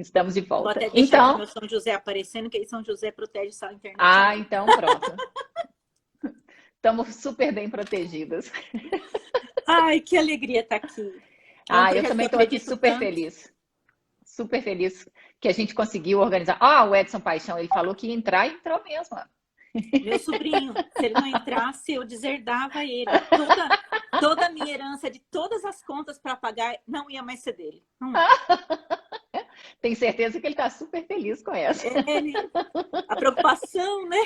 Estamos de Vou volta. até deixar aqui Então, meu São José aparecendo, que aí São José protege essa internet. então pronto. Estamos super bem protegidas. Ai, que alegria estar aqui. É um Eu projeto que também eu estou aqui acredito super tanto. feliz. Super feliz que a gente conseguiu organizar. O Edson Paixão, ele falou que ia entrar e entrou mesmo. Meu sobrinho, se ele não entrasse, eu deserdava ele. Toda a minha herança, de todas as contas para pagar, não ia mais ser dele. Não ia. Tenho certeza que ele está super feliz com essa. A preocupação, né?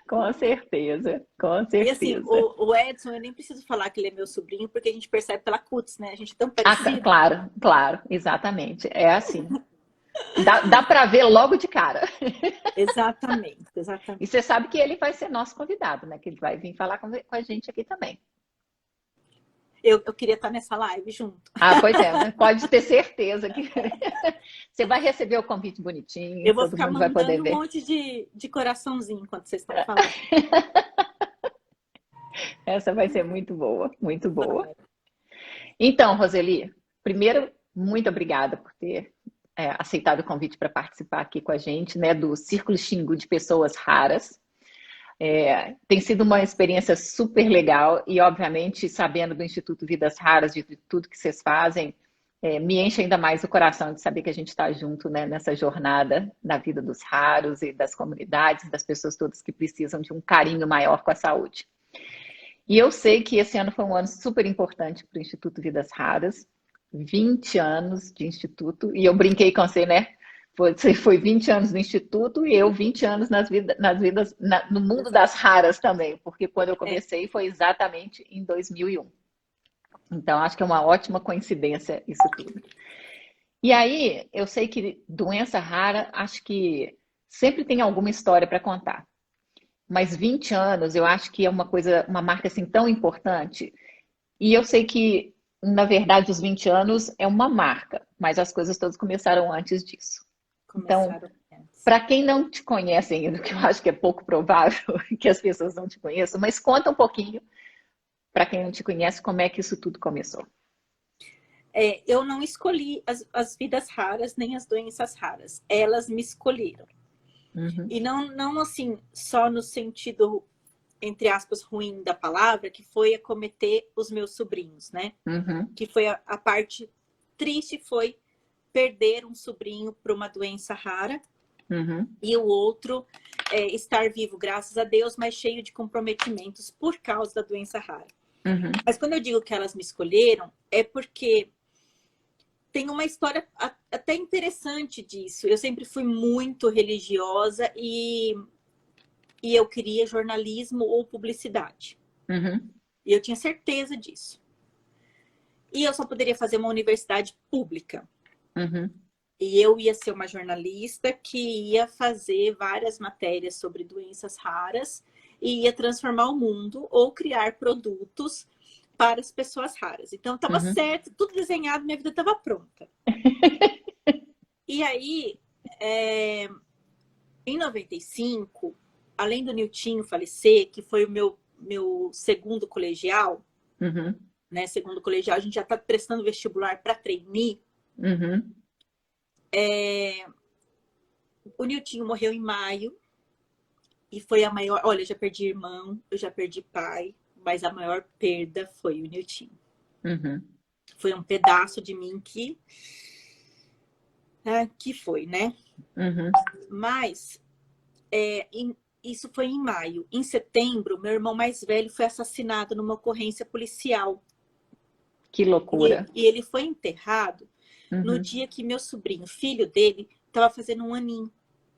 Com certeza, com E assim, certeza. o Edson, eu nem preciso falar que ele é meu sobrinho, porque a gente percebe pela CUTS, né? A gente é tão parecido. Claro, claro, exatamente. É assim. Dá para ver logo de cara. Exatamente, E exatamente. você sabe que ele vai ser nosso convidado, né? Que ele vai vir falar com a gente aqui também. Eu queria estar nessa live junto. Pois é, mas pode ter certeza que você vai receber o convite bonitinho, Eu vou todo ficar mundo vai poder mandando um ver. monte de coraçãozinho enquanto vocês estão falando. Essa vai ser muito boa, muito boa. Vai. Então, Roseli, primeiro, muito obrigada por ter aceitado o convite para participar aqui com a gente, né, do Círculo Xingu de Pessoas Raras. Tem sido uma experiência super legal e, obviamente, sabendo do Instituto Vidas Raras, de tudo que vocês fazem, me enche ainda mais o coração de saber que a gente está junto, né, nessa jornada da vida dos raros e das comunidades, das pessoas todas que precisam de um carinho maior com a saúde. E eu sei que esse ano foi um ano super importante para o Instituto Vidas Raras, 20 anos de Instituto, e eu brinquei com você, né? Você foi 20 anos no Instituto e eu 20 anos no mundo das raras também, porque quando eu comecei foi exatamente em 2001. Então, acho que é uma ótima coincidência isso tudo. E aí, eu sei que doença rara, acho que sempre tem alguma história para contar. Mas 20 anos, eu acho que é uma marca assim tão importante. E eu sei que, na verdade, os 20 anos é uma marca, mas as coisas todas começaram antes disso. Então, Começaram antes. para quem não te conhece ainda, que eu acho que é pouco provável que as pessoas não te conheçam, mas conta um pouquinho, para quem não te conhece, como é que isso tudo começou. Eu não escolhi as vidas raras, nem as doenças raras. Elas me escolheram. Uhum. E não assim, só no sentido, entre aspas, ruim da palavra, que foi acometer os meus sobrinhos, né? Uhum. Que foi a parte triste, foi perder um sobrinho para uma doença rara. Uhum. E o outro estar vivo, graças a Deus, mas cheio de comprometimentos por causa da doença rara. Uhum. Mas quando eu digo que elas me escolheram, é porque tem uma história até interessante disso. Eu sempre fui muito religiosa e eu queria jornalismo ou publicidade. Uhum. E eu tinha certeza disso. E eu só poderia fazer uma universidade pública. Uhum. E eu ia ser uma jornalista que ia fazer várias matérias sobre doenças raras e ia transformar o mundo ou criar produtos para as pessoas raras. Então, estava certo, tudo desenhado, minha vida estava pronta. E aí, em 95, além do Niltinho falecer, que foi o meu segundo colegial, Uhum. né? Segundo colegial, a gente já está prestando vestibular para trainee. Uhum. O Niltinho morreu em maio e foi a maior... Olha, eu já perdi irmão, eu já perdi pai, mas a maior perda foi o Niltinho. Uhum. Foi um pedaço de mim que foi, né? Uhum. Mas isso foi em maio. Em setembro, meu irmão mais velho foi assassinado numa ocorrência policial. Que loucura. E ele foi enterrado no Uhum. dia que meu sobrinho, filho dele, estava fazendo 1 aninho.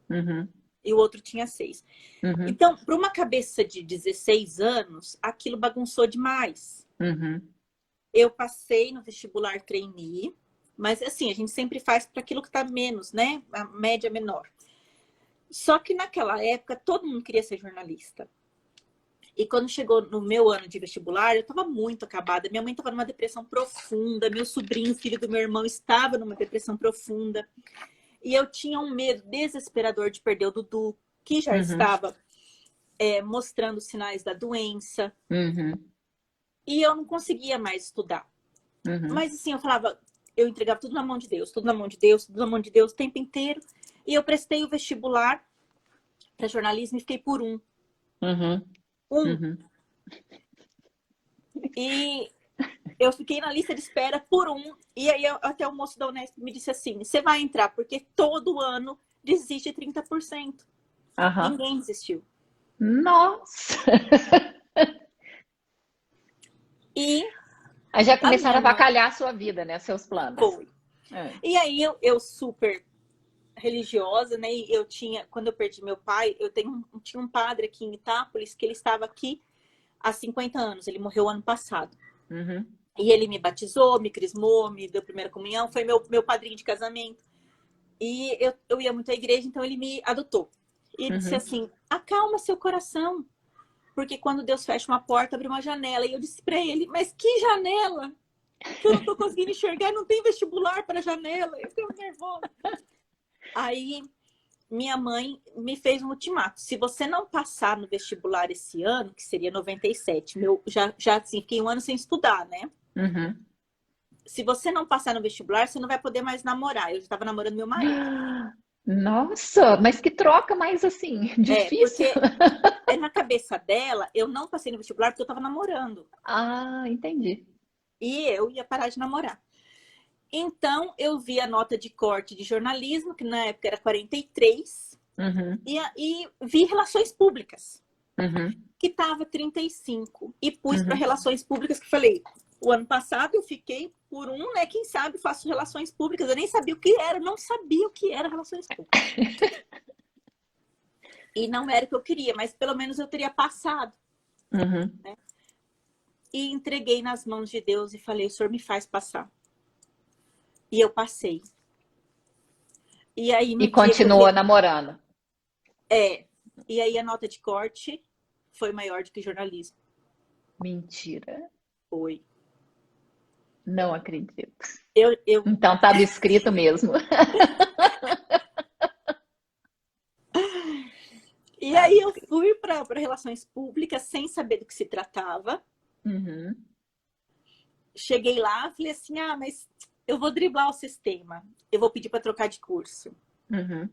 Uhum. E o outro tinha 6. Uhum. Então, para uma cabeça de 16 anos, aquilo bagunçou demais. Uhum. Eu passei no vestibular trainee, mas assim, a gente sempre faz para aquilo que está menos, né? A média menor. Só que naquela época, todo mundo queria ser jornalista. E quando chegou no meu ano de vestibular, eu estava muito acabada. Minha mãe estava numa depressão profunda, meu sobrinho, filho do meu irmão, estava numa depressão profunda. E eu tinha um medo desesperador de perder o Dudu, que já estava mostrando sinais da doença. Uhum. E eu não conseguia mais estudar. Uhum. Mas assim, eu falava, eu entregava tudo na mão de Deus, tudo na mão de Deus, tudo na mão de Deus o tempo inteiro. E eu prestei o vestibular para jornalismo e fiquei por um. Uhum. Um. Uhum. E eu fiquei na lista de espera por um. E aí até o moço da Unesp me disse assim, você vai entrar, porque todo ano desiste 30%. Uhum. Ninguém desistiu. Nossa! E Aí já a começaram minha a mãe avacalhar a sua vida, né? Seus planos. foi. É. E aí eu super religiosa, né? E eu tinha, quando eu perdi meu pai, tinha um padre aqui em Itápolis que ele estava aqui há 50 anos. Ele morreu ano passado. Uhum. E ele me batizou, me crismou, me deu primeira comunhão, foi meu padrinho de casamento. E eu ia muito à igreja, então ele me adotou. E ele disse Uhum. assim, acalma seu coração, porque quando Deus fecha uma porta, abre uma janela. E eu disse para ele, mas que janela? Que eu não tô conseguindo enxergar, não tem vestibular para janela. Eu fiquei nervosa. Aí minha mãe me fez um ultimato. Se você não passar no vestibular esse ano, que seria 97, já assim, fiquei um ano sem estudar, né? Uhum. Se você não passar no vestibular, você não vai poder mais namorar. Eu já estava namorando meu marido. Nossa, mas que troca mais assim, difícil. Porque na cabeça dela, eu não passei no vestibular porque eu estava namorando. Ah, entendi. E eu ia parar de namorar. Então, eu vi a nota de corte de jornalismo, que na época era 43, Uhum. e vi relações públicas, Uhum. que estava 35. E pus para Uhum. relações públicas, que falei, o ano passado eu fiquei por um, né? Quem sabe faço relações públicas. Eu nem sabia o que era, não sabia o que era relações públicas. E não era o que eu queria, mas pelo menos eu teria passado. Uhum. Né? E entreguei nas mãos de Deus e falei, o Senhor me faz passar. E eu passei. E aí E no dia que eu continua namorando. E aí a nota de corte foi maior do que jornalismo. Mentira. Foi. Não acredito. Eu... Então estava escrito mesmo. E aí eu fui para relações públicas sem saber do que se tratava. Uhum. Cheguei lá, falei assim, mas eu vou driblar o sistema. Eu vou pedir para trocar de curso. Uhum.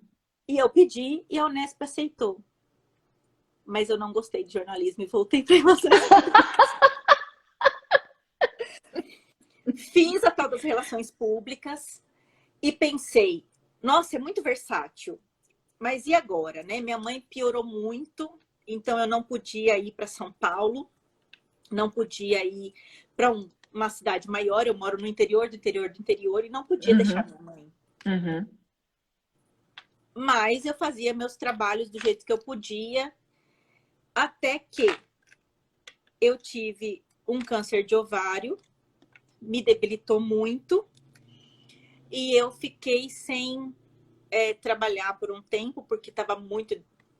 E eu pedi e a Unesp aceitou. Mas eu não gostei de jornalismo e voltei para relações públicas. Fiz a tal das relações públicas e pensei, nossa, é muito versátil. Mas e agora, né? Minha mãe piorou muito, então eu não podia ir para São Paulo, não podia ir para uma cidade maior. Eu moro no interior do interior do interior e não podia deixar minha mãe. Uhum. Mas eu fazia meus trabalhos do jeito que eu podia, até que eu tive um câncer de ovário, me debilitou muito e eu fiquei sem trabalhar por um tempo, porque estava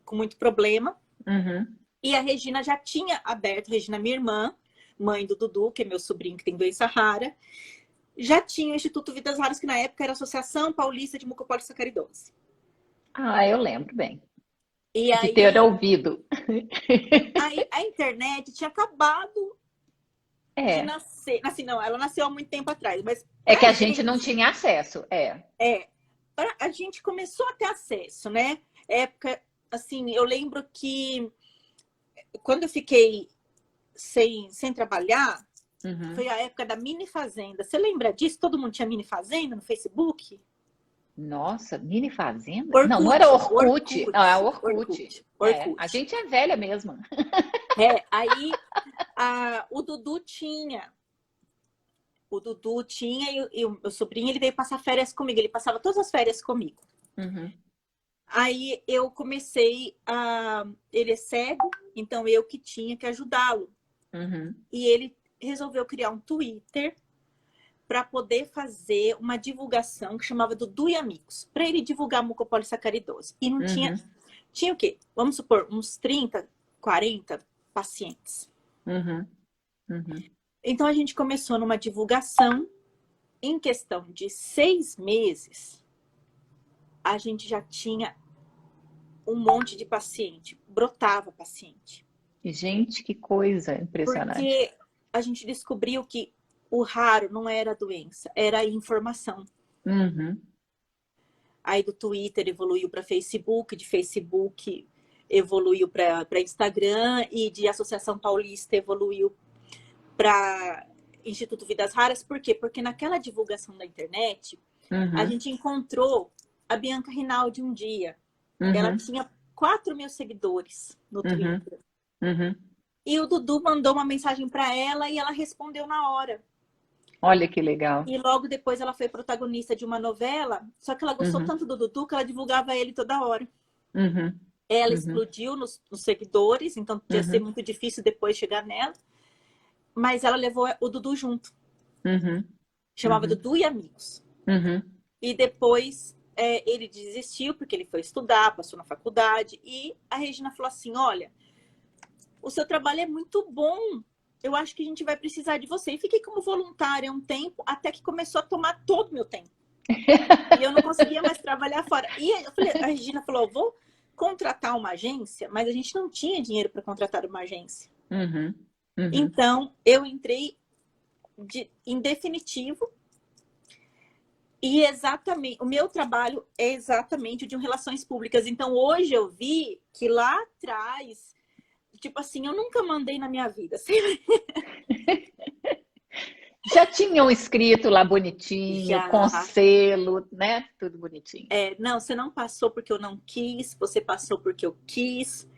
com muito problema. Uhum. E a Regina já tinha aberto, Regina, minha irmã, mãe do Dudu, que é meu sobrinho que tem doença rara, já tinha o Instituto Vidas Raras, que na época era a Associação Paulista de Mucopolissacaridose. Ah, eu lembro bem E de ter ouvido. aí a internet tinha acabado de É, nascer. Assim, não, ela nasceu há muito tempo atrás, mas é que pra a gente não gente, tinha acesso. a gente começou a ter acesso, né? Época, assim, eu lembro que quando eu fiquei sem trabalhar, Uhum. foi a época da mini fazenda. Você lembra disso? Todo mundo tinha mini fazenda no Facebook? Nossa, mini fazenda? Não, não era Orkut, Orkut. Não, é Orkut. A Orkut. gente é velha mesmo. Aí o Dudu tinha. O Dudu tinha e o meu sobrinho, ele veio passar férias comigo. Ele passava todas as férias comigo. Uhum. Aí eu comecei a... Ele é cego, então eu que tinha que ajudá-lo. Uhum. E ele resolveu criar um Twitter para poder fazer uma divulgação que chamava Dudu e Amigos, para ele divulgar mucopolissacaridose. E não tinha... Uhum. Tinha o quê? Vamos supor, uns 30, 40 pacientes. Uhum. Uhum. Então a gente começou numa divulgação. Em questão de 6 meses, a gente já tinha um monte de paciente, brotava paciente. Gente, que coisa impressionante. Porque a gente descobriu que o raro não era a doença, era a informação. Uhum. Aí do Twitter evoluiu para Facebook, de Facebook evoluiu para Instagram e de Associação Paulista evoluiu para Instituto Vidas Raras. Por quê? Porque naquela divulgação da internet, a gente encontrou a Bianca Rinaldi um dia. Ela tinha 4.000 seguidores no Twitter. E o Dudu mandou uma mensagem para ela e ela respondeu na hora. Olha que legal. E logo depois ela foi protagonista de uma novela, só que ela gostou tanto do Dudu que ela divulgava ele toda hora. Ela explodiu nos seguidores, então ia ser muito difícil depois chegar nela. Mas ela levou o Dudu junto. Chamava Dudu e Amigos. E depois ele desistiu, porque ele foi estudar, passou na faculdade. E a Regina falou assim, olha, o seu trabalho é muito bom. Eu acho que a gente vai precisar de você. E fiquei como voluntária um tempo, até que começou a tomar todo o meu tempo. E eu não conseguia mais trabalhar fora. E eu falei, a Regina falou, vou contratar uma agência, mas a gente não tinha dinheiro para contratar uma agência. Então, eu entrei em definitivo e exatamente, o meu trabalho é exatamente o de relações públicas. Então, hoje eu vi que lá atrás, tipo assim, eu nunca mandei na minha vida. Já tinham escrito lá bonitinho, Já. com selo, né? Tudo bonitinho. Não, você não passou porque eu não quis, você passou porque eu quis.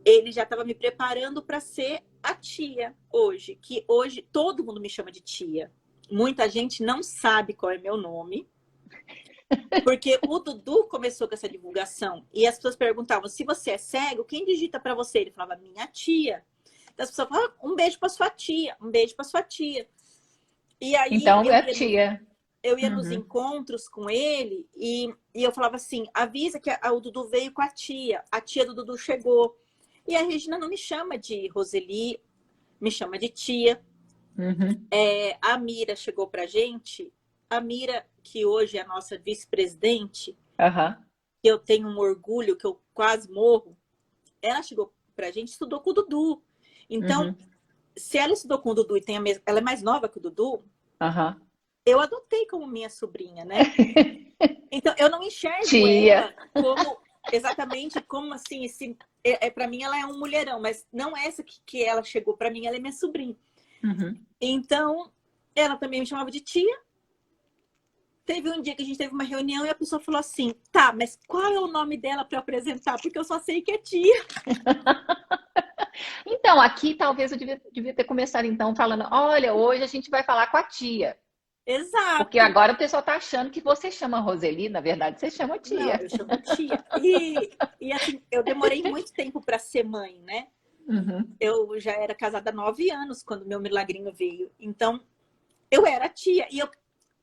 Ele já estava me preparando para ser a tia hoje, que hoje todo mundo me chama de tia. Muita gente não sabe qual é meu nome, porque o Dudu começou com essa divulgação e as pessoas perguntavam, se você é cego, quem digita para você? Ele falava, minha tia. Então, as pessoas falavam, um beijo para sua tia, um beijo para sua tia. E aí, então, é a tia. Eu ia nos encontros com ele e eu falava assim, avisa que o Dudu veio com a tia do Dudu chegou. E a Regina não me chama de Roseli, me chama de tia. A Mira chegou pra gente. A Mira, que hoje é a nossa vice-presidente, que eu tenho um orgulho, que eu quase morro, ela chegou pra gente, estudou com o Dudu. Então, se ela estudou com o Dudu e ela é mais nova que o Dudu, eu adotei como minha sobrinha, né? Então, eu não enxergo ela como... Exatamente como assim, para mim ela é um mulherão, mas não essa que ela chegou, para mim ela é minha sobrinha. Então, ela também me chamava de tia. Teve um dia que a gente teve uma reunião e a pessoa falou assim, tá, mas qual é o nome dela para apresentar? Porque eu só sei que é tia. Então, aqui talvez eu devia ter começado então falando, olha, hoje a gente vai falar com a tia. Exato. Porque agora o pessoal tá achando que você chama Roseli, na verdade você chama tia. Não, eu chamo tia. E assim, eu demorei muito tempo para ser mãe, né? Eu já era casada há 9 anos quando meu milagrinho veio. Então, eu era tia. E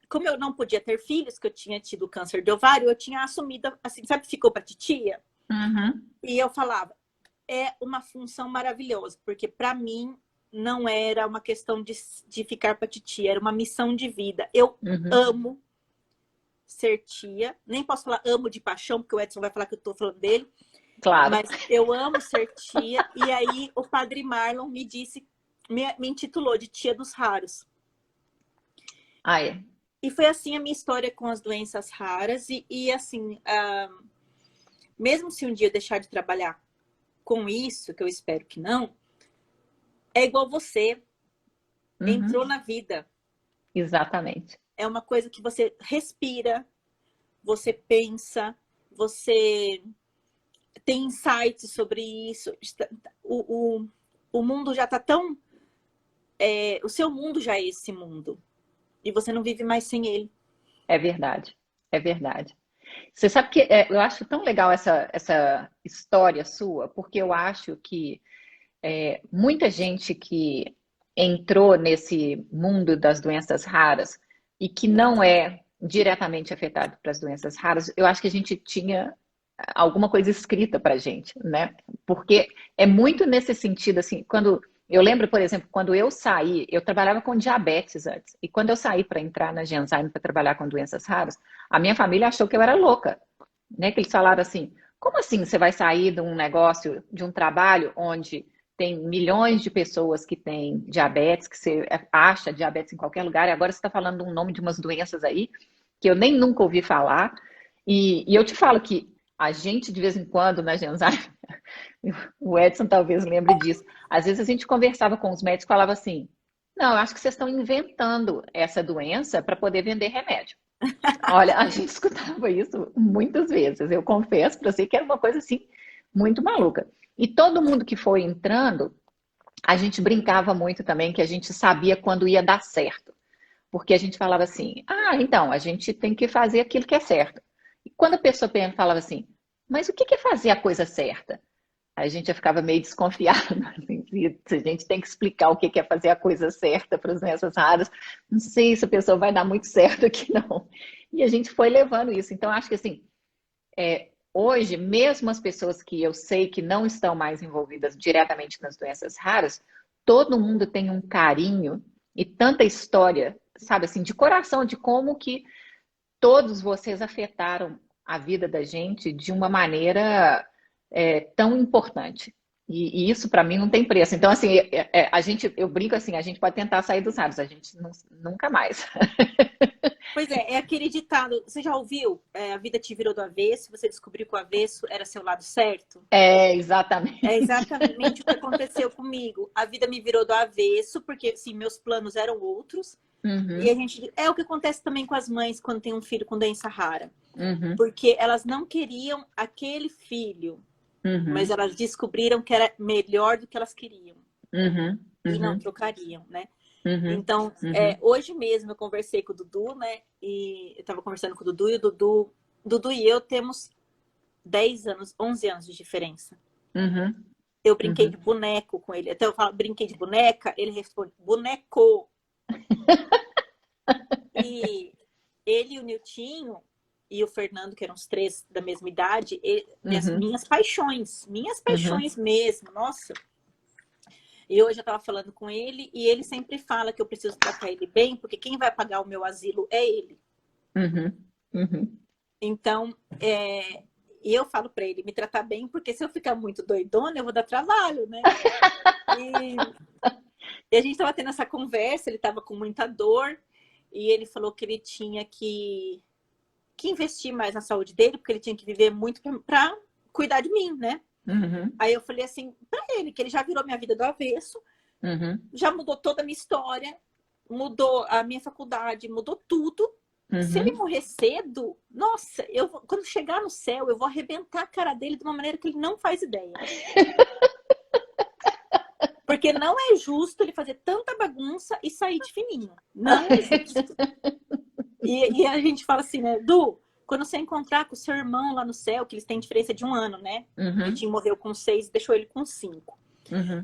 como eu não podia ter filhos, que eu tinha tido câncer de ovário, eu tinha assumido, assim, sabe, ficou para titia? E eu falava, é uma função maravilhosa, porque para mim não era uma questão de ficar para titia, era uma missão de vida. Eu amo ser tia, nem posso falar amo de paixão, porque o Edson vai falar que eu estou falando dele. Claro. Mas eu amo ser tia. E aí o padre Marlon me disse, me intitulou de tia dos raros. E foi assim a minha história com as doenças raras. E assim, mesmo se um dia eu deixar de trabalhar com isso, que eu espero que não, é igual você. Entrou na vida. Exatamente. É uma coisa que você respira, você pensa, você tem insights sobre isso. O mundo já está tão... o seu mundo já é esse mundo. E você não vive mais sem ele. É verdade. É verdade. Você sabe que eu acho tão legal essa história sua, porque eu acho que muita gente que entrou nesse mundo das doenças raras e que não é diretamente afetado pelas doenças raras, eu acho que a gente tinha alguma coisa escrita pra gente, né? Porque é muito nesse sentido, assim, quando... Eu lembro, por exemplo, quando eu saí, eu trabalhava com diabetes antes, e quando eu saí para entrar na Genzyme para trabalhar com doenças raras, a minha família achou que eu era louca, né? Que eles falaram assim, como assim você vai sair de um negócio, de um trabalho onde tem milhões de pessoas que têm diabetes, que você acha diabetes em qualquer lugar, e agora você está falando um nome de umas doenças aí que eu nem nunca ouvi falar. E eu te falo que a gente, de vez em quando, na Genzyme, o Edson talvez lembre disso, às vezes a gente conversava com os médicos e falava assim, não, eu acho que vocês estão inventando essa doença para poder vender remédio. Olha, a gente escutava isso muitas vezes, eu confesso para você que era uma coisa assim, muito maluca. E todo mundo que foi entrando, a gente brincava muito também que a gente sabia quando ia dar certo. Porque a gente falava assim, ah, então, a gente tem que fazer aquilo que é certo. E quando a pessoa falava assim, mas o que é fazer a coisa certa? Aí a gente já ficava meio desconfiado, assim, se a gente tem que explicar o que é fazer a coisa certa para as doenças raras, não sei se a pessoa vai dar muito certo aqui, não. E a gente foi levando isso. Então, acho que assim, hoje, mesmo as pessoas que eu sei que não estão mais envolvidas diretamente nas doenças raras, todo mundo tem um carinho e tanta história, sabe assim, de coração, de como que todos vocês afetaram a vida da gente de uma maneira tão importante. E isso para mim não tem preço. Então, assim, eu brinco assim, a gente pode tentar sair dos raros, a gente nunca mais. Pois é aquele ditado, você já ouviu? A vida te virou do avesso, você descobriu que o avesso era seu lado certo? Exatamente. É exatamente o que aconteceu comigo. A vida me virou do avesso, porque assim, meus planos eram outros. Uhum. E a gente, é o que acontece também com as mães quando tem um filho com doença rara. Uhum. Porque elas não queriam aquele filho, mas elas descobriram que era melhor do que elas queriam. E não trocariam, né? Então, hoje mesmo eu conversei com o Dudu, né? E eu tava conversando com o Dudu, e o Dudu e eu temos 10 anos, 11 anos de diferença. Eu brinquei de boneco com ele. Até eu falo, brinquei de boneca, ele responde, boneco. E ele e o Niltinho e o Fernando, que eram os três da mesma idade, minhas paixões mesmo, nossa. E hoje eu estava falando com ele e ele sempre fala que eu preciso tratar ele bem, porque quem vai pagar o meu asilo é ele. Então, e eu falo para ele me tratar bem, porque se eu ficar muito doidona, eu vou dar trabalho, né? E a gente estava tendo essa conversa, ele estava com muita dor e ele falou que ele tinha que investir mais na saúde dele, porque ele tinha que viver muito para cuidar de mim, né? Aí eu falei assim para ele, que ele já virou minha vida do avesso, já mudou toda a minha história, mudou a minha faculdade, mudou tudo. Se ele morrer cedo, nossa, quando chegar no céu, eu vou arrebentar a cara dele de uma maneira que ele não faz ideia. Porque não é justo ele fazer tanta bagunça e sair de fininho. Não é justo. E a gente fala assim, né, Du, quando você encontrar com o seu irmão lá no céu, que eles têm diferença de 1 ano, né? O Vitinho morreu com 6 e deixou ele com 5.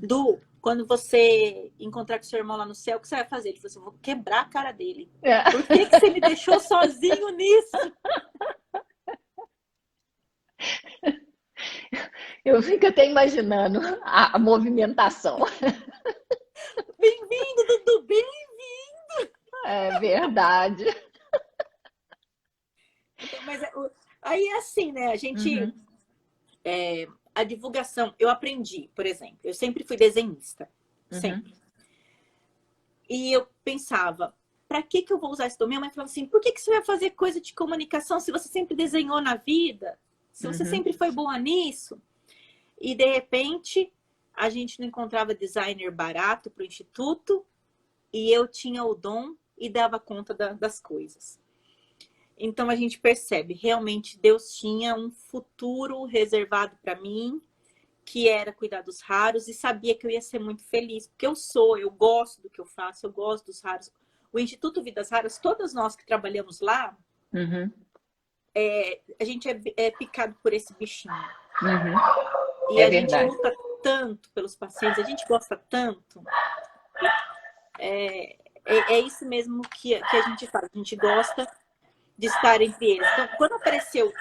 Du, quando você encontrar com o seu irmão lá no céu, o que você vai fazer? Ele falou assim, eu vou quebrar a cara dele. Por que você me deixou sozinho nisso? Eu fico até imaginando a movimentação. Bem-vindo, Dudu, bem-vindo! É verdade. Então, mas aí é assim, né? A gente... a divulgação, eu aprendi, por exemplo, eu sempre fui desenhista. Sempre. E eu pensava, para que eu vou usar esse dom? Minha mãe falava assim, por que você vai fazer coisa de comunicação se você sempre desenhou na vida? Se você sempre foi boa nisso? E, de repente, a gente não encontrava designer barato para o instituto e eu tinha o dom e dava conta das coisas. Então, a gente percebe, realmente, Deus tinha um futuro reservado para mim, que era cuidar dos raros, e sabia que eu ia ser muito feliz, porque eu gosto do que eu faço, eu gosto dos raros. O Instituto Vidas Raras, todas nós que trabalhamos lá, a gente é picado por esse bichinho. E a gente luta tanto pelos pacientes, a gente gosta tanto. É isso mesmo que a gente faz, a gente gosta de estar entre eles. Então, quando apareceu,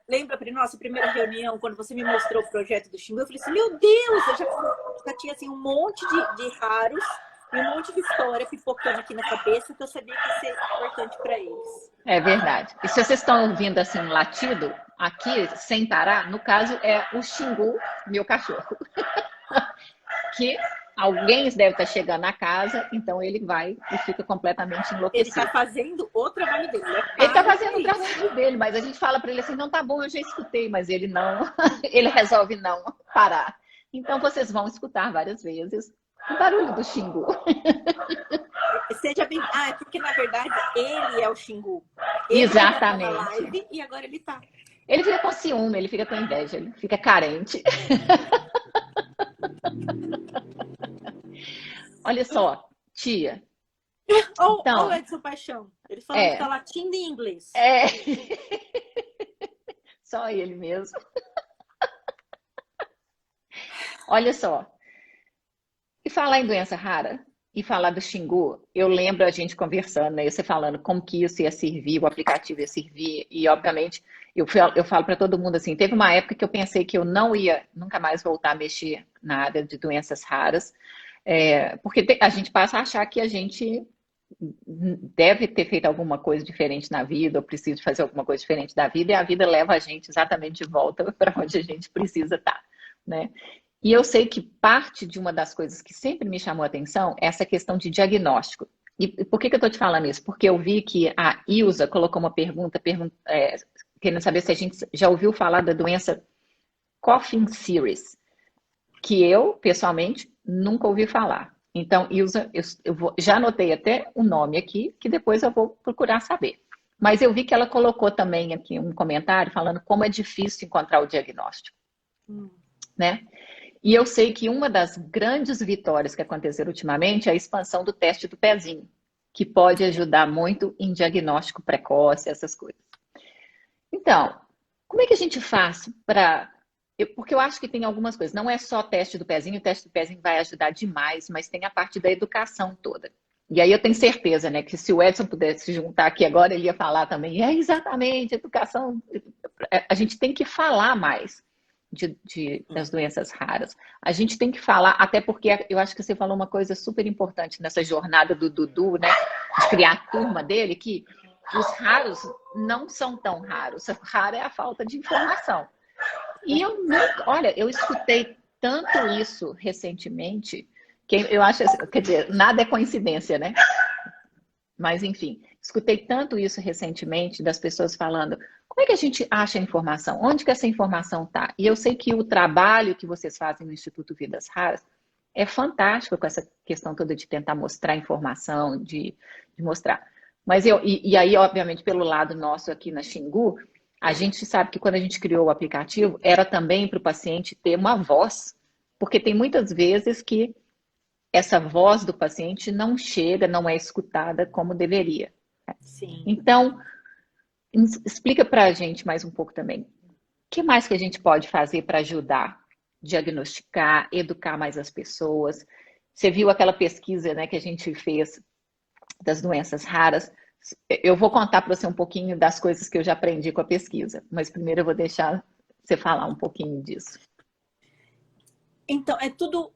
lembra para nossa primeira reunião, quando você me mostrou o projeto do Xingu, eu falei assim, meu Deus, eu já tinha assim, um monte de raros e um monte de história pipocando aqui na cabeça que eu sabia que ia ser importante para eles. É verdade. E se vocês estão ouvindo assim um latido, aqui, sem parar, no caso é o Xingu, meu cachorro. que alguém deve estar chegando na casa, então ele vai e fica completamente Ele enlouquecido. está fazendo o trabalho dele. Ele está fazendo o trabalho dele, mas a gente fala para ele assim, não, tá bom, eu já escutei, mas ele não, ele resolve não parar. Então vocês vão escutar várias vezes o barulho do Xingu. Seja bem... é porque na verdade ele é o Xingu. Ele Exatamente. Já tá na live e agora ele tá. Ele fica com ciúme, ele fica com inveja, ele fica carente. Olha só, tia. Então, o Edson Paixão, ele falando que tá latindo em inglês. Só ele mesmo. Olha só. E falar em doença rara, e falar do Xingu, eu lembro a gente conversando, né? Você falando como que isso ia servir, o aplicativo ia servir, e obviamente eu falo para todo mundo assim, teve uma época que eu pensei que eu não ia nunca mais voltar a mexer na área de doenças raras, porque a gente passa a achar que a gente deve ter feito alguma coisa diferente na vida, ou precisa fazer alguma coisa diferente da vida, e a vida leva a gente exatamente de volta para onde a gente precisa estar, né? E eu sei que parte de uma das coisas que sempre me chamou a atenção é essa questão de diagnóstico. E por que eu estou te falando isso? Porque eu vi que a Ilza colocou uma pergunta querendo saber se a gente já ouviu falar da doença Coffin Siris, que eu, pessoalmente, nunca ouvi falar. Então, Ilza, já anotei até o nome aqui, que depois eu vou procurar saber. Mas eu vi que ela colocou também aqui um comentário falando como é difícil encontrar o diagnóstico, né? E eu sei que uma das grandes vitórias que aconteceram ultimamente é a expansão do teste do pezinho, que pode ajudar muito em diagnóstico precoce, essas coisas. Então, como é que a gente faz para... Porque eu acho que tem algumas coisas, não é só teste do pezinho, o teste do pezinho vai ajudar demais, mas tem a parte da educação toda. E aí eu tenho certeza, né, que se o Edson pudesse se juntar aqui agora, ele ia falar também, exatamente, educação, a gente tem que falar mais das doenças raras. A gente tem que falar, até porque eu acho que você falou uma coisa super importante nessa jornada do Dudu, né, de criar a turma dele, que os raros não são tão raros, raro é a falta de informação. E eu nunca, olha, eu escutei tanto isso recentemente, que eu acho, quer dizer, nada é coincidência, né? Mas, enfim, escutei tanto isso recentemente das pessoas falando, como é que a gente acha a informação? Onde que essa informação está? E eu sei que o trabalho que vocês fazem no Instituto Vidas Raras é fantástico com essa questão toda de tentar mostrar informação, de mostrar. Mas e aí, obviamente, pelo lado nosso aqui na Xingu, a gente sabe que quando a gente criou o aplicativo, era também para o paciente ter uma voz, porque tem muitas vezes que essa voz do paciente não chega, não é escutada como deveria. Sim. Então, explica para a gente mais um pouco também. O que mais que a gente pode fazer para ajudar, diagnosticar, educar mais as pessoas? Você viu aquela pesquisa, né, que a gente fez das doenças raras? Eu vou contar para você um pouquinho das coisas que eu já aprendi com a pesquisa, mas primeiro eu vou deixar você falar um pouquinho disso. Então, é tudo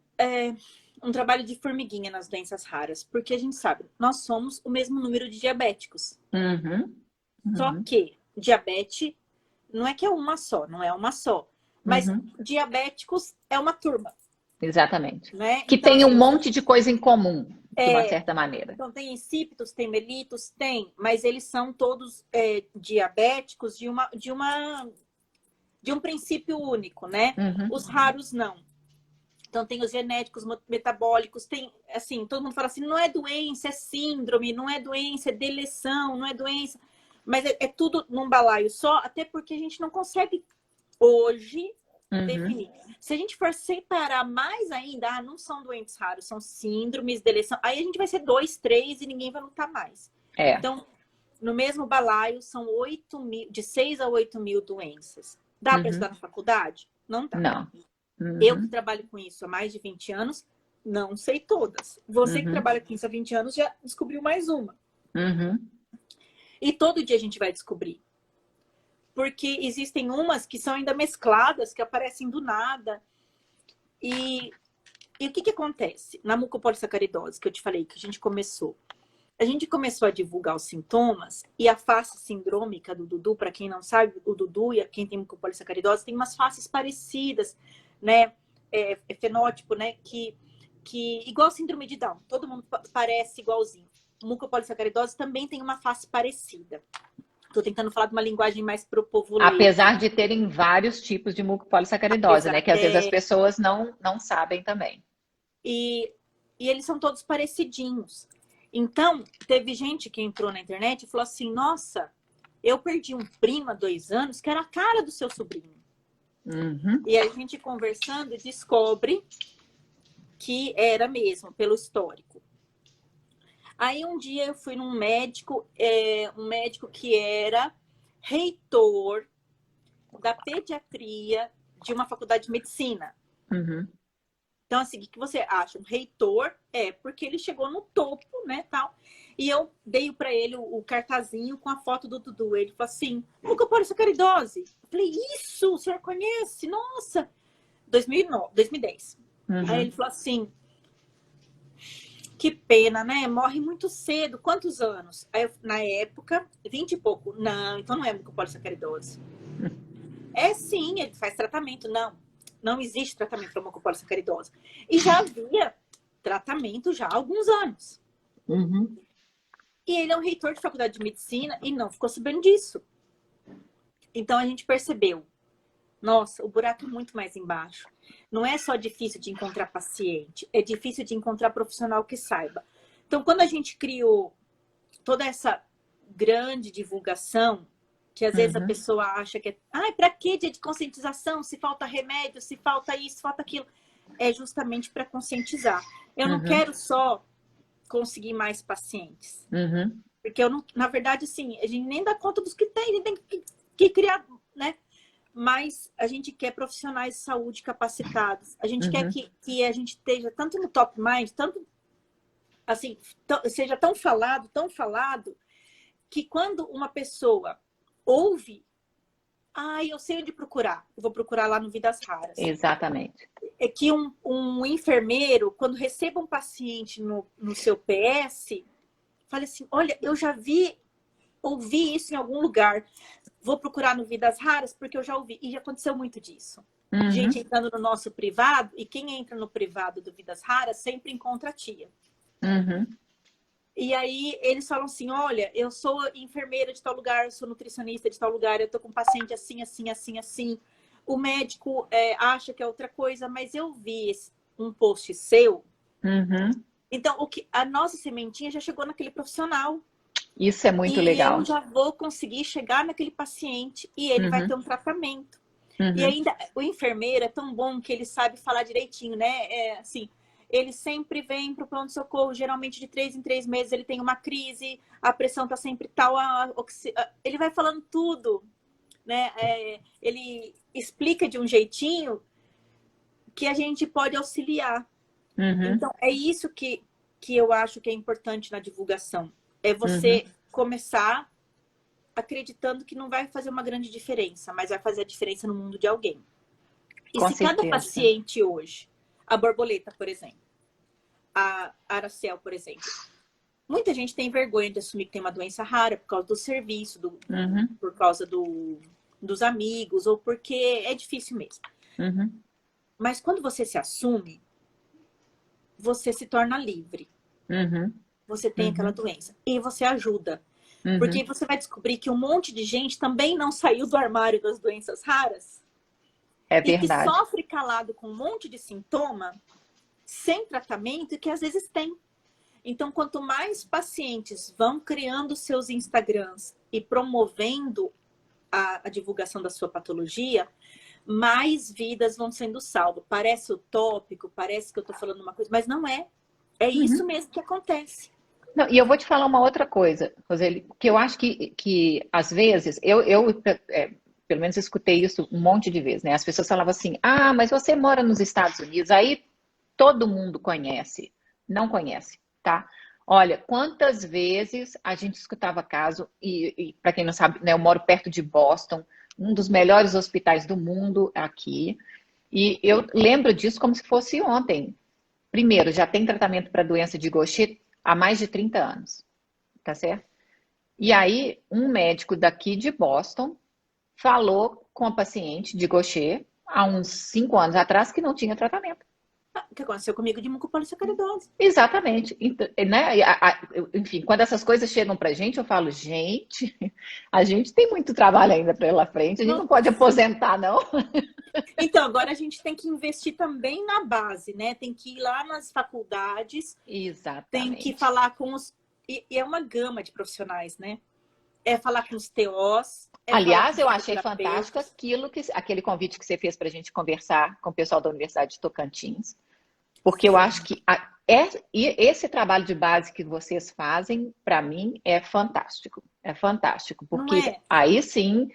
um trabalho de formiguinha nas doenças raras, porque a gente sabe, nós somos o mesmo número de diabéticos. Só que diabetes não é que é uma só, não é uma só. Mas diabéticos é uma turma. Exatamente. Né? Que então, tem assim, um monte de coisa em comum, de uma certa maneira. Então, tem insípidos, tem mellitus, tem, mas eles são todos diabéticos de um princípio único, né? Os raros não. Então, tem os genéticos, metabólicos, tem, assim, todo mundo fala assim, não é doença, é síndrome, não é doença, é deleção, não é doença. Mas é tudo num balaio só, até porque a gente não consegue hoje definir. Se a gente for separar mais ainda, não são doentes raros, são síndromes, deleção. Aí a gente vai ser 2, 3 e ninguém vai lutar mais. Então, no mesmo balaio, são 8.000, de 6 a 8.000 doenças. Dá para estudar na faculdade? Não dá. Não. Eu que trabalho com isso há mais de 20 anos, não sei todas. Você que trabalha com isso há 20 anos já descobriu mais uma. E todo dia a gente vai descobrir. Porque existem umas que são ainda mescladas, que aparecem do nada. E o que acontece? Na mucopolissacaridose, que eu te falei, que a gente começou a divulgar os sintomas, e a face sindrômica do Dudu, para quem não sabe, o Dudu e quem tem mucopolissacaridose tem umas faces parecidas, né? Fenótipo, né? Que igual síndrome de Down, todo mundo parece igualzinho. Mucopolissacaridose também tem uma face parecida. Estou tentando falar de uma linguagem mais para o povo leigo. Apesar de terem vários tipos de mucopolissacaridose, né? Que às vezes as pessoas não sabem também. E eles são todos parecidinhos. Então, teve gente que entrou na internet e falou assim, nossa, eu perdi um primo há 2 anos que era a cara do seu sobrinho. Uhum. E a gente conversando descobre que era mesmo, pelo histórico. Aí um dia eu fui num médico, um médico que era reitor da pediatria de uma faculdade de medicina. Uhum. Então, assim, o que você acha? Um reitor porque ele chegou no topo, né, tal. E eu dei para ele o cartazinho com a foto do Dudu. Ele falou assim, mucopolissacaridose. Eu falei, isso, o senhor conhece? Nossa! 2010. Uhum. Aí ele falou assim, que pena, né? Morre muito cedo. Quantos anos? Aí eu, na época, 20 e pouco. Não, então não é mucopolissacaridose. É sim, ele faz tratamento. Não existe tratamento para mucopolissacaridose. E já havia tratamento já há alguns anos. Uhum. E ele é um reitor de faculdade de medicina e não ficou sabendo disso. Então a gente percebeu, nossa, o buraco é muito mais embaixo. Não é só difícil de encontrar paciente, é difícil de encontrar profissional que saiba. Então, quando a gente criou toda essa grande divulgação, que às vezes a pessoa acha que para que dia de conscientização? Se falta remédio, se falta isso, se falta aquilo. É justamente para conscientizar. Eu não quero só conseguir mais pacientes. Porque eu não, na verdade, assim, a gente nem dá conta dos que tem, a gente tem que criar, né? Mas a gente quer profissionais de saúde capacitados. A gente quer que a gente esteja tanto no top mind, tanto assim, seja tão falado, que quando uma pessoa ouve, eu sei onde procurar. Eu vou procurar lá no Vidas Raras. Exatamente. É que um enfermeiro, quando receba um paciente no seu PS, fale assim, olha, eu já ouvi isso em algum lugar. Vou procurar no Vidas Raras, porque eu já ouvi. E já aconteceu muito disso. Gente entrando no nosso privado, e quem entra no privado do Vidas Raras sempre encontra a tia. E aí eles falam assim, olha, eu sou enfermeira de tal lugar, eu sou nutricionista de tal lugar, eu tô com um paciente assim, assim, assim, assim. O médico acha que é outra coisa, mas eu vi um post seu. Então, a nossa sementinha já chegou naquele profissional. Isso é muito legal. E eu já vou conseguir chegar naquele paciente e ele vai ter um tratamento. E ainda, o enfermeiro é tão bom que ele sabe falar direitinho, né? Assim, ele sempre vem para o pronto-socorro, geralmente de 3 em 3 meses ele tem uma crise, a pressão tá sempre tal, ele vai falando tudo, né? Ele explica de um jeitinho que a gente pode auxiliar. Então, é isso que eu acho que é importante na divulgação. É você começar acreditando que não vai fazer uma grande diferença, mas vai fazer a diferença no mundo de alguém. E Com se certeza. cada paciente hoje, a borboleta, por exemplo, a Aracel, por exemplo, muita gente tem vergonha de assumir que tem uma doença rara por causa do serviço, por causa dos amigos, ou porque é difícil mesmo. Mas quando você se assume, você se torna livre. Você tem aquela doença. E você ajuda. Porque você vai descobrir que um monte de gente também não saiu do armário das doenças raras. É verdade. E que sofre calado com um monte de sintoma, sem tratamento, e que às vezes tem. Então, quanto mais pacientes vão criando seus Instagrams e promovendo a divulgação da sua patologia, mais vidas vão sendo salvas. Parece utópico, parece que eu estou falando uma coisa, mas não é. É isso mesmo que acontece. Não, e eu vou te falar uma outra coisa, Roseli, que eu acho que às vezes, pelo menos escutei isso um monte de vezes, né? As pessoas falavam assim, mas você mora nos Estados Unidos, aí todo mundo conhece. Não conhece, tá? Olha, quantas vezes a gente escutava caso, e para quem não sabe, né, eu moro perto de Boston, um dos melhores hospitais do mundo aqui, e eu lembro disso como se fosse ontem. Primeiro, já tem tratamento para doença de Gaucher há mais de 30 anos, tá certo? E aí, um médico daqui de Boston falou com a paciente de Gaucher há uns 5 anos atrás que não tinha tratamento. O que aconteceu comigo de mucopolissacaridose. Exatamente. Então, né? Enfim, quando essas coisas chegam pra gente, eu falo, gente, a gente tem muito trabalho ainda pela frente, a gente não pode aposentar, não. Então, agora a gente tem que investir também na base, né? Tem que ir lá nas faculdades, tem que Exatamente. falar com os... E é uma gama de profissionais, né? É falar com os TOs, é falar com Aliás, os eu achei fantástico fisioterapeutas. aquele convite que você fez para a gente conversar com o pessoal da Universidade de Tocantins, porque eu acho que e esse trabalho de base que vocês fazem, para mim, é fantástico, Não porque é? aí sim,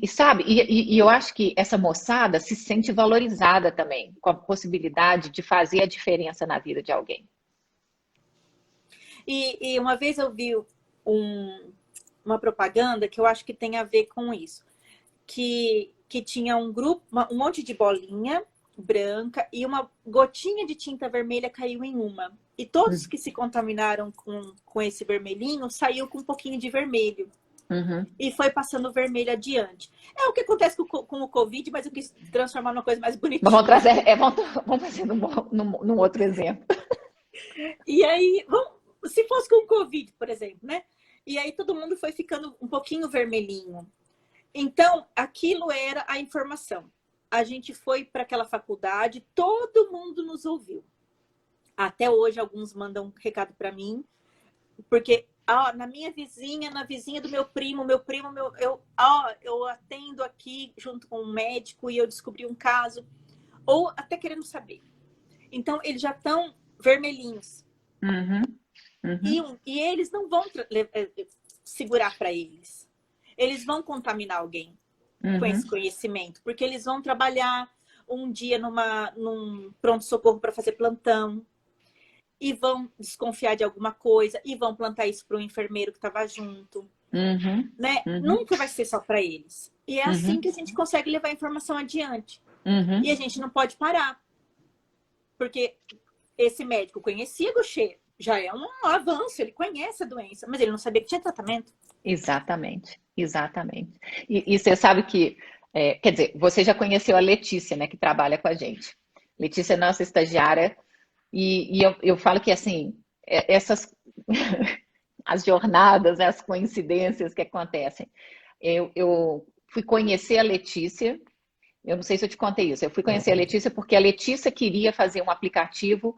sabe, e eu acho que essa moçada se sente valorizada também, com a possibilidade de fazer a diferença na vida de alguém. E uma vez eu vi uma propaganda que eu acho que tem a ver com isso. Que tinha um grupo, um monte de bolinha branca e uma gotinha de tinta vermelha caiu em uma. E todos que se contaminaram com esse vermelhinho saiu com um pouquinho de vermelho. Uhum. E foi passando o vermelho adiante. É o que acontece com o Covid, mas eu quis transformar numa coisa mais bonitinha. Vamos trazer, vamos fazer num outro exemplo. E aí, se fosse com o Covid, por exemplo, né? E aí todo mundo foi ficando um pouquinho vermelhinho. Então, aquilo era a informação. A gente foi para aquela faculdade, todo mundo nos ouviu. Até hoje, alguns mandam um recado para mim, porque na minha vizinha, na vizinha do meu primo, eu atendo aqui junto com um médico e eu descobri um caso, ou até querendo saber. Então, eles já estão vermelhinhos. Uhum. Uhum. E eles não vão segurar para eles. Eles vão contaminar alguém com esse conhecimento, porque eles vão trabalhar um dia num pronto-socorro para fazer plantão e vão desconfiar de alguma coisa e vão plantar isso para o enfermeiro que estava junto. Né? Nunca vai ser só para eles. E é assim que a gente consegue levar a informação adiante. E a gente não pode parar. Porque esse médico conhecia Gaucher, já é um avanço, ele conhece a doença, mas ele não sabia que tinha tratamento. Exatamente, exatamente. E você sabe que, quer dizer, você já conheceu a Letícia, né, que trabalha com a gente. Letícia é nossa estagiária, e eu falo que, assim, essas, as jornadas, né, as coincidências que acontecem. Eu fui conhecer a Letícia, eu não sei se eu te contei isso, eu fui conhecer a Letícia porque a Letícia queria fazer um aplicativo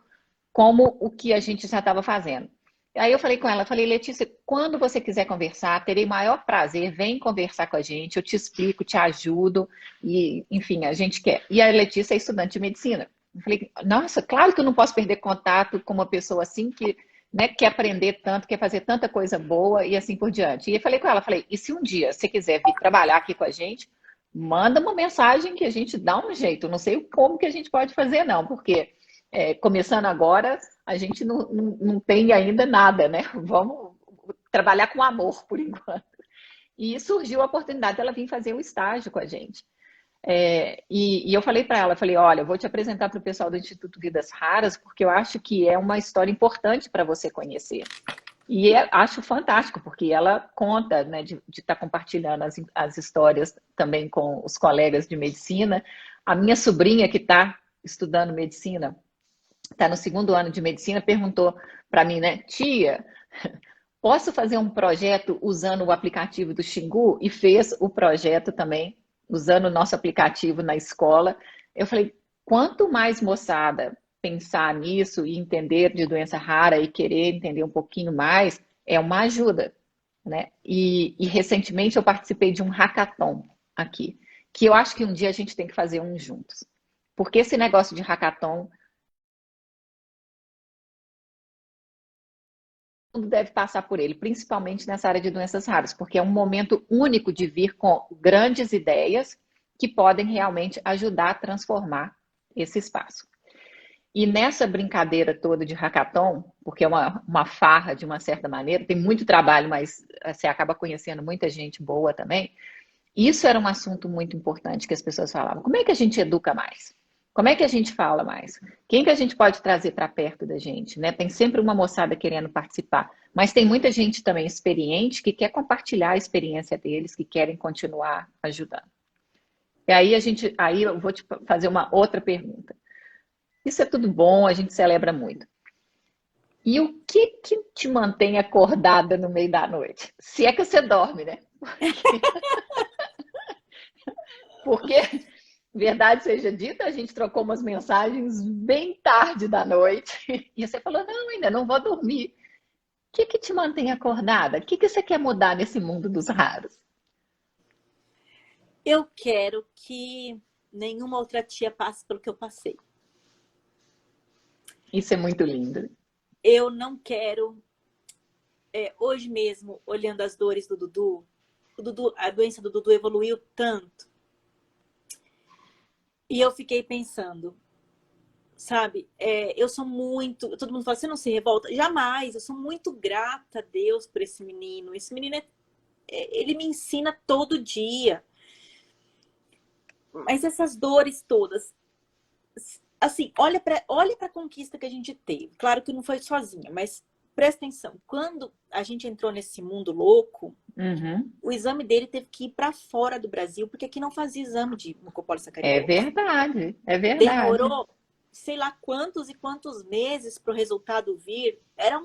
como o que a gente já estava fazendo. Aí eu falei com ela, falei, Letícia, quando você quiser conversar, terei maior prazer, vem conversar com a gente, eu te explico, te ajudo, e enfim, a gente quer. E a Letícia é estudante de medicina. Eu falei, nossa, claro que eu não posso perder contato com uma pessoa assim que, né, quer aprender tanto, quer fazer tanta coisa boa e assim por diante. E eu falei com ela, falei, e se um dia você quiser vir trabalhar aqui com a gente, manda uma mensagem que a gente dá um jeito. Não sei como que a gente pode fazer, não, porque começando agora, a gente não tem ainda nada, né? Vamos trabalhar com amor por enquanto. E surgiu a oportunidade dela vir fazer um estágio com a gente. E eu falei para ela, falei, olha, eu vou te apresentar para o pessoal do Instituto Vidas Raras, porque eu acho que é uma história importante para você conhecer. E acho fantástico, porque ela conta, né, de estar compartilhando as histórias também com os colegas de medicina. A minha sobrinha, que está estudando medicina, está no 2º ano de medicina, perguntou para mim, né, tia, posso fazer um projeto usando o aplicativo do Xingu? E fez o projeto também, usando o nosso aplicativo na escola. Eu falei, quanto mais moçada pensar nisso e entender de doença rara e querer entender um pouquinho mais, é uma ajuda, né? E recentemente eu participei de um hackathon aqui, que eu acho que um dia a gente tem que fazer um juntos. Porque esse negócio de hackathon mundo deve passar por ele, principalmente nessa área de doenças raras, porque é um momento único de vir com grandes ideias que podem realmente ajudar a transformar esse espaço. E nessa brincadeira toda de hackathon, porque é uma farra de uma certa maneira, tem muito trabalho, mas você acaba conhecendo muita gente boa também. Isso era um assunto muito importante que as pessoas falavam. Como é que a gente educa mais? Como é que a gente fala mais? Quem que a gente pode trazer para perto da gente, né? Tem sempre uma moçada querendo participar, mas tem muita gente também experiente que quer compartilhar a experiência deles, que querem continuar ajudando. E aí eu vou te fazer uma outra pergunta. Isso é tudo bom, a gente celebra muito. E o que que te mantém acordada no meio da noite? Se é que você dorme, né? Porque, verdade seja dita, a gente trocou umas mensagens bem tarde da noite e você falou: não, ainda não vou dormir. O que que te mantém acordada? O que que você quer mudar nesse mundo dos raros? Eu quero que nenhuma outra tia passe pelo que eu passei. Isso é muito lindo. Eu não quero, hoje mesmo, olhando as dores do Dudu, a doença do Dudu evoluiu tanto. E eu fiquei pensando, sabe, eu sou muito. Todo mundo fala, você não se revolta? Jamais, eu sou muito grata a Deus por esse menino. Esse menino, ele me ensina todo dia. Mas essas dores todas, assim, olha para a conquista que a gente teve. Claro que não foi sozinha, mas presta atenção. Quando a gente entrou nesse mundo louco, Uhum. o exame dele teve que ir para fora do Brasil, porque aqui não fazia exame de É mucopolissacaridose. verdade, é verdade. Demorou sei lá quantos e quantos meses para o resultado vir. Era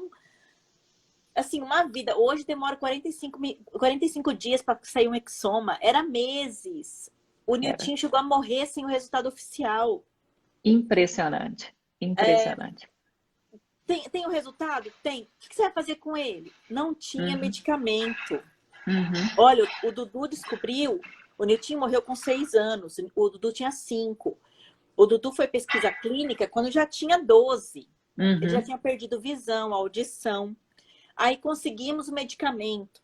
assim, uma vida. Hoje demora 45 dias para sair um exoma. Era meses. O Era Nilton chegou a morrer sem o resultado oficial. impressionante, impressionante. Tem o resultado? Tem. O que você vai fazer com ele? Não tinha Uhum, medicamento. uhum, Olha, o Dudu descobriu. O Nilton morreu com 6 anos. O Dudu tinha 5. O Dudu foi pesquisa clínica quando já tinha 12. Ele já uhum. tinha perdido visão, audição. Aí conseguimos o medicamento,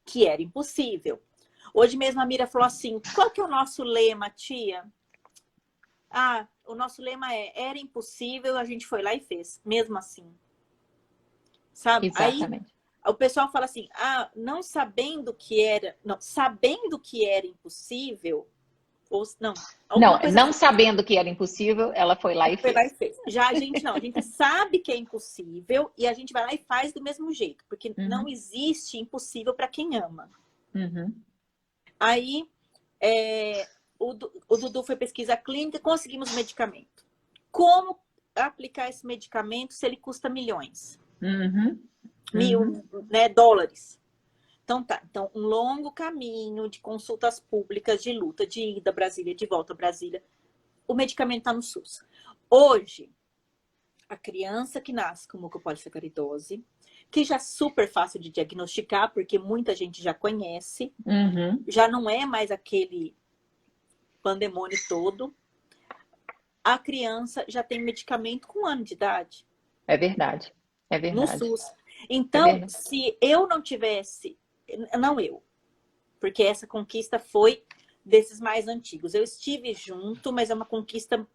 que era impossível. Hoje mesmo a Mira falou assim: qual que é o nosso lema, tia? Ah, o nosso lema era impossível, a gente foi lá e fez, mesmo assim. Sabe? Aí Exatamente. o pessoal fala assim: ah, não sabendo que era. Não, sabendo que era impossível, ou não, Não, alguma coisa não assim. sabendo que era impossível, ela foi lá e Foi lá e fez. fez. Já a gente não, a gente sabe que é impossível e a gente vai lá e faz do mesmo jeito, porque não Uhum, existe impossível para quem ama. uhum, Aí o Dudu foi pesquisa clínica, conseguimos o medicamento. Como aplicar esse medicamento se ele custa milhões? uhum, uhum. Mil, né, dólares. Então tá, então um longo caminho de consultas públicas, de luta, de ida a Brasília, de volta a Brasília. O medicamento está no SUS. Hoje, a criança que nasce com mucopolissacaridose, que já é super fácil de diagnosticar, porque muita gente já conhece, Uhum. já não é mais aquele pandemônio todo. A criança já tem medicamento com 1 ano de idade É verdade, é no verdade, SUS. é Então, verdade. se eu não tivesse, não eu, porque essa conquista foi desses mais antigos. Eu estive junto, mas é uma conquista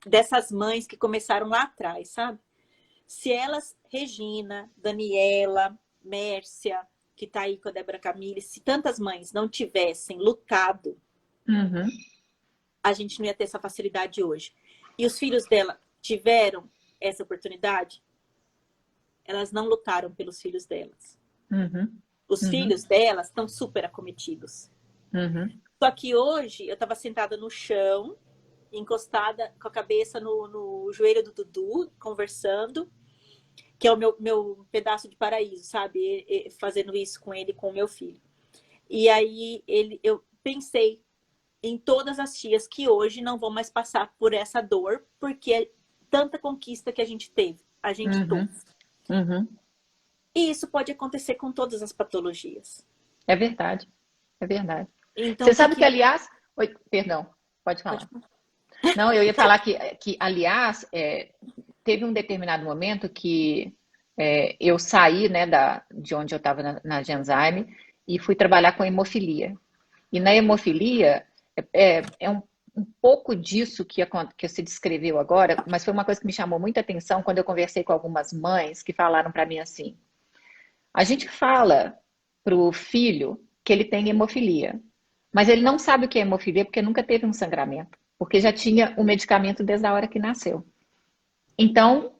dessas mães que começaram lá atrás, sabe? Se elas, Regina, Daniela, Mércia, que está aí com a Débora Camille, se tantas mães não tivessem lutado, Uhum. a gente não ia ter essa facilidade hoje. E os filhos dela tiveram essa oportunidade? Elas não lutaram pelos filhos delas. Uhum. Os Uhum. filhos delas estão super acometidos. Uhum. Só que hoje eu estava sentada no chão, encostada com a cabeça no joelho do Dudu, conversando, que é o meu pedaço de paraíso, sabe? Fazendo isso com ele, com o meu filho. E aí eu pensei em todas as tias que hoje não vão mais passar por essa dor, porque é tanta conquista que a gente teve, a gente Uhum. todos. Uhum. E isso pode acontecer com todas as patologias. É verdade, é verdade. Então, Você o que sabe que, que... aliás. Oi, perdão, pode Pode falar. falar. Não, eu ia falar que aliás, teve um determinado momento que eu saí, né, de onde eu estava na Genzyme e fui trabalhar com hemofilia. E na hemofilia é um pouco disso que você descreveu agora, mas foi uma coisa que me chamou muita atenção quando eu conversei com algumas mães que falaram para mim assim: a gente fala para o filho que ele tem hemofilia, mas ele não sabe o que é hemofilia porque nunca teve um sangramento, porque já tinha o medicamento desde a hora que nasceu. Então,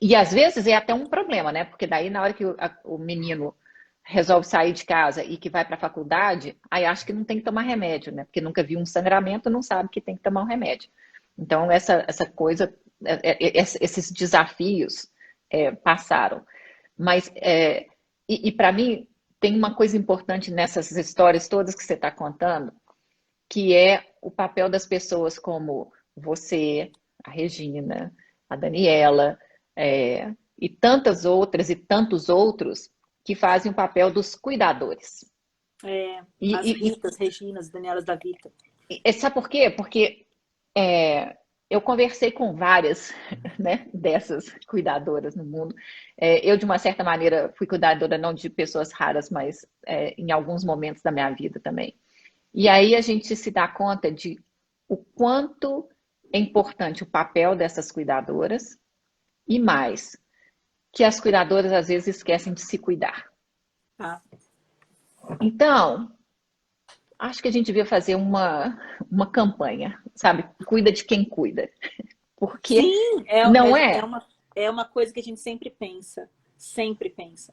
e às vezes é até um problema, né? Porque daí na hora que o menino resolve sair de casa e que vai para a faculdade, aí acha que não tem que tomar remédio, né? Porque nunca viu um sangramento, não sabe que tem que tomar um remédio. Então, essa coisa, esses desafios passaram. Mas, para mim, tem uma coisa importante nessas histórias todas que você está contando, que é o papel das pessoas como você, a Regina, a Daniela, e tantas outras e tantos outros que fazem o papel dos cuidadores. As Ritas, Reginas, Danielas da Vita. Sabe por quê? Porque eu conversei com várias, né, dessas cuidadoras no mundo. Eu, de uma certa maneira, fui cuidadora não de pessoas raras, mas em alguns momentos da minha vida também. E aí a gente se dá conta de o quanto é importante o papel dessas cuidadoras e mais, que as cuidadoras às vezes esquecem de se cuidar. Ah. Então, acho que a gente devia fazer uma campanha, sabe? Cuida de quem cuida. Porque sim, não é uma coisa que a gente sempre pensa. Sempre pensa.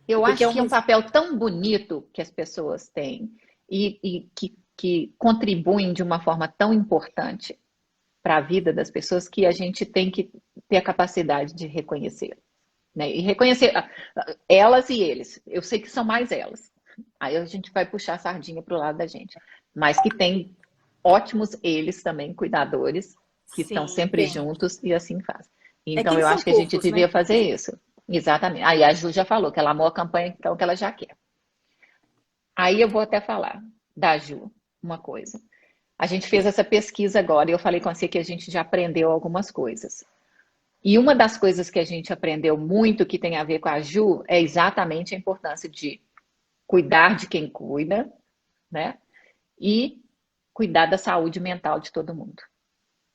Eu acho que é um papel tão bonito que as pessoas têm e que contribuem de uma forma tão importante para a vida das pessoas que a gente tem que ter a capacidade de reconhecer. Né? E reconhecer elas e eles. Eu sei que são mais elas. Aí a gente vai puxar a sardinha para o lado da gente. Mas que tem ótimos eles também, cuidadores, que estão sempre juntos e assim faz. Então eu acho que a gente devia fazer isso. Exatamente. Aí a Ju já falou que ela amou a campanha, então que ela já quer. Aí eu vou até falar da Ju uma coisa. A gente fez essa pesquisa agora e eu falei com você que a gente já aprendeu algumas coisas. E uma das coisas que a gente aprendeu muito que tem a ver com a Ju é exatamente a importância de cuidar de quem cuida, né? E cuidar da saúde mental de todo mundo.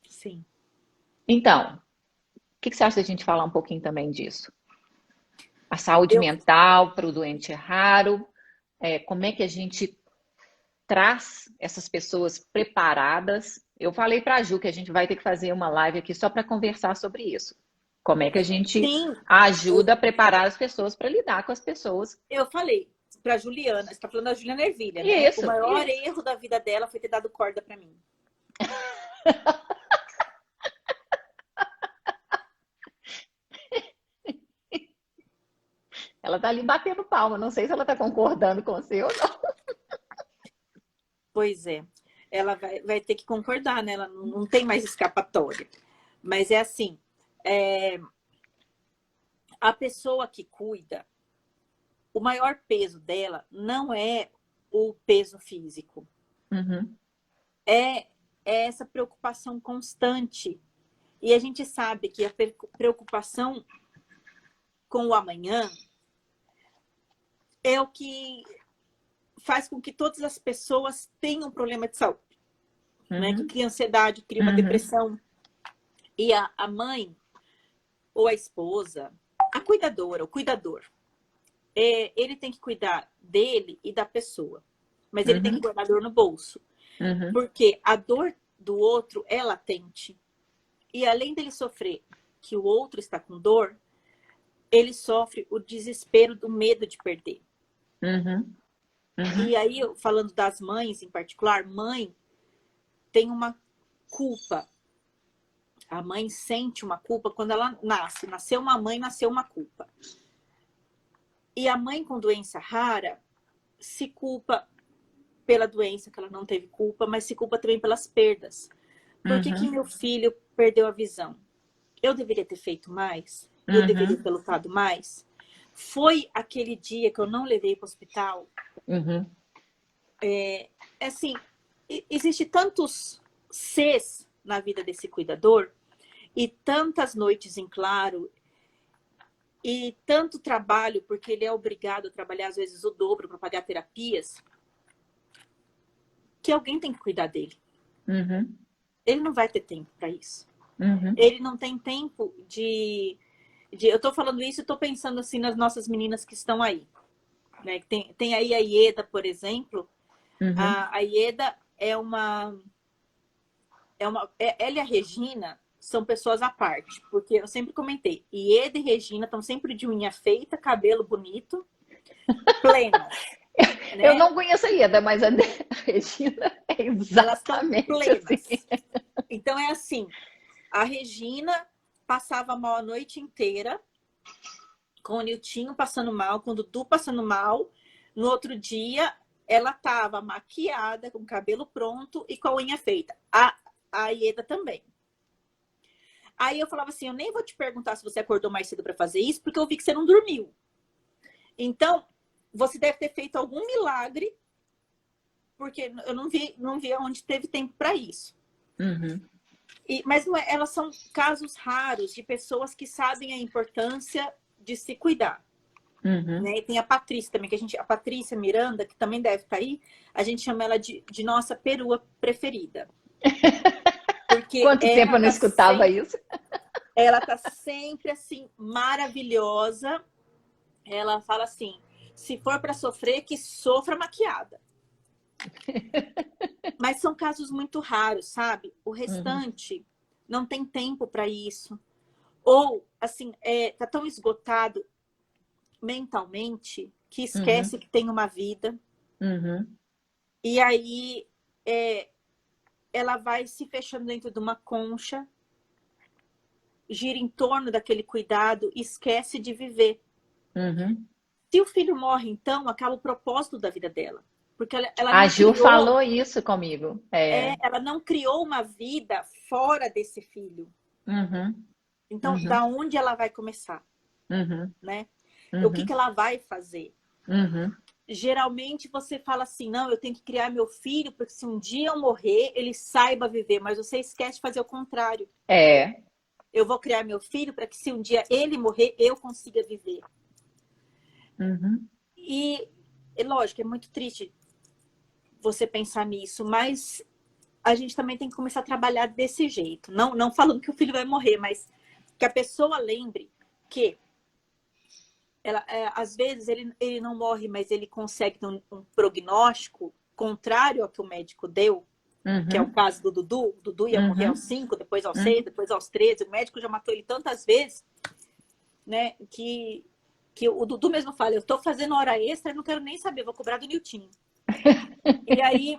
Sim. Então, o que você acha da gente falar um pouquinho também disso? A saúde mental para o doente raro, como é que a gente traz essas pessoas preparadas. Eu falei para a Ju que a gente vai ter que fazer uma live aqui só para conversar sobre isso. Como é que a gente ajuda a preparar as pessoas para lidar com as pessoas. Eu falei para a Juliana, você está falando da Juliana Ervilha, né? Isso, o maior erro da vida dela foi ter dado corda para mim. Ela tá ali batendo palma, não sei se ela tá concordando com você ou não. Pois é, ela vai ter que concordar, né? Ela não tem mais escapatória. Mas é assim, a pessoa que cuida, o maior peso dela não é o peso físico. Uhum. É essa preocupação constante. E a gente sabe que a preocupação com o amanhã é o que faz com que todas as pessoas tenham problema de saúde. Né? Que cria ansiedade, cria uma depressão. E a mãe, ou a esposa, a cuidadora, o cuidador, ele tem que cuidar dele e da pessoa. Mas ele tem que guardar a dor no bolso. Porque a dor do outro é latente. E além dele sofrer que o outro está com dor, ele sofre o desespero do medo de perder. E aí, falando das mães em particular, mãe tem uma culpa. A mãe sente uma culpa quando ela nasce. Nasceu uma mãe, nasceu uma culpa. E a mãe com doença rara se culpa pela doença, que ela não teve culpa, mas se culpa também pelas perdas. Por que meu filho perdeu a visão? Eu deveria ter feito mais? Eu deveria ter lutado mais? Foi aquele dia que eu não levei para o hospital? Assim, existe tantos Cs na vida desse cuidador e tantas noites em claro e tanto trabalho, porque ele é obrigado a trabalhar às vezes o dobro para pagar terapias, que alguém tem que cuidar dele. Ele não vai ter tempo para isso. Ele não tem tempo de... Eu tô falando isso e tô pensando assim nas nossas meninas que estão aí. Né? Tem aí a Ieda, por exemplo. A Ieda ela e a Regina são pessoas à parte. Porque eu sempre comentei, Ieda e Regina estão sempre de unha feita, cabelo bonito, plenas. Né? Eu não conheço a Ieda, mas a Regina é exatamente Elas estão plenas. assim. Então é assim, a Regina passava mal a noite inteira, com o Niltinho passando mal, com o Dudu passando mal. No outro dia, ela estava maquiada, com o cabelo pronto e com a unha feita. A Ieda também. Aí eu falava assim, eu nem vou te perguntar se você acordou mais cedo para fazer isso, porque eu vi que você não dormiu. Então, você deve ter feito algum milagre, porque eu não vi onde teve tempo para isso. Uhum. Mas não é, elas são casos raros de pessoas que sabem a importância de se cuidar. Uhum. Né? E tem a Patrícia também, a Patrícia Miranda, que também deve estar aí, a gente chama ela de nossa perua preferida. Porque Quanto tempo eu não escutava isso? Ela tá sempre assim, maravilhosa. Ela fala assim, se for para sofrer, que sofra maquiada. Mas são casos muito raros, sabe? O restante não tem tempo para isso. Ou, assim, tá tão esgotado mentalmente que esquece que tem uma vida. E aí ela vai se fechando dentro de uma concha, gira em torno daquele cuidado, esquece de viver. Se o filho morre, então, acaba o propósito da vida dela. Porque ela A não Ju criou, falou isso comigo. ela não criou uma vida fora desse filho. Então, da onde ela vai começar? Né? O que ela vai fazer? Geralmente você fala assim, não, eu tenho que criar meu filho, porque se um dia eu morrer, ele saiba viver. Mas você esquece de fazer o contrário. Eu vou criar meu filho para que se um dia ele morrer, eu consiga viver. E, lógico, é muito triste você pensar nisso, mas a gente também tem que começar a trabalhar desse jeito. Não falando que o filho vai morrer, mas que a pessoa lembre que às vezes ele não morre, mas ele consegue ter um prognóstico contrário ao que o médico deu, que é o caso do Dudu. O Dudu ia morrer aos 5, depois aos 6, depois aos 13. O médico já matou ele tantas vezes, né, que o Dudu mesmo fala, eu tô fazendo hora extra, eu não quero nem saber, vou cobrar do Niltinho. E aí,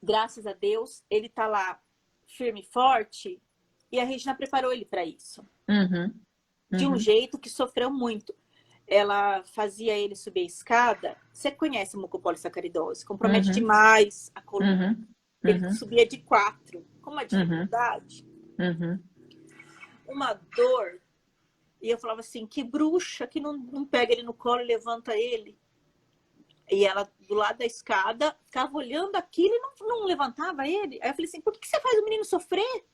graças a Deus, ele tá lá firme e forte, e a Regina preparou ele para isso. De um jeito que sofreu muito. Ela fazia ele subir a escada. Você conhece a mucopolissacaridose? Compromete demais a coluna. Ele subia de 4, com uma dificuldade, uma dor. E eu falava assim, que bruxa que não pega ele no colo e levanta ele. E ela, do lado da escada, ficava olhando aquilo e não levantava ele. Aí eu falei assim, por que você faz o menino sofrer?